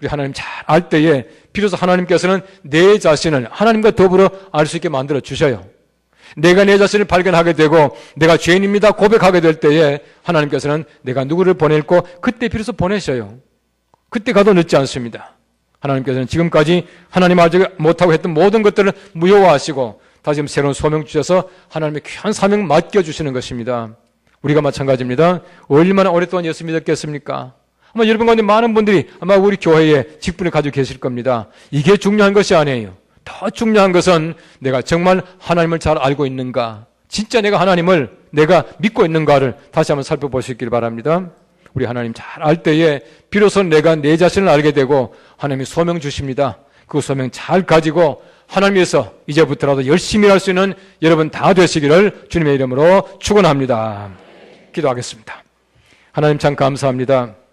우리 하나님 잘 알 때에 비로소 하나님께서는 내 자신을 하나님과 더불어 알 수 있게 만들어 주셔요. 내가 내 자신을 발견하게 되고 내가 죄인입니다 고백하게 될 때에 하나님께서는 내가 누구를 보낼고 그때 비로소 보내셔요. 그때 가도 늦지 않습니다. 하나님께서는 지금까지 하나님 알지 못하고 했던 모든 것들을 무효화하시고 다시 새로운 소명 주셔서 하나님의 귀한 사명 맡겨주시는 것입니다. 우리가 마찬가지입니다. 얼마나 오랫동안 예수 믿었겠습니까? 아마 여러분 가운데 많은 분들이 아마 우리 교회에 직분을 가지고 계실 겁니다. 이게 중요한 것이 아니에요. 더 중요한 것은 내가 정말 하나님을 잘 알고 있는가, 진짜 내가 하나님을 내가 믿고 있는가를 다시 한번 살펴보시길 바랍니다. 우리 하나님 잘 알 때에 비로소 내가 내 자신을 알게 되고 하나님이 소명 주십니다. 그 소명 잘 가지고 하나님 위해서 이제부터라도 열심히 할 수 있는 여러분 다 되시기를 주님의 이름으로 축원합니다. 기도하겠습니다. 하나님 참 감사합니다.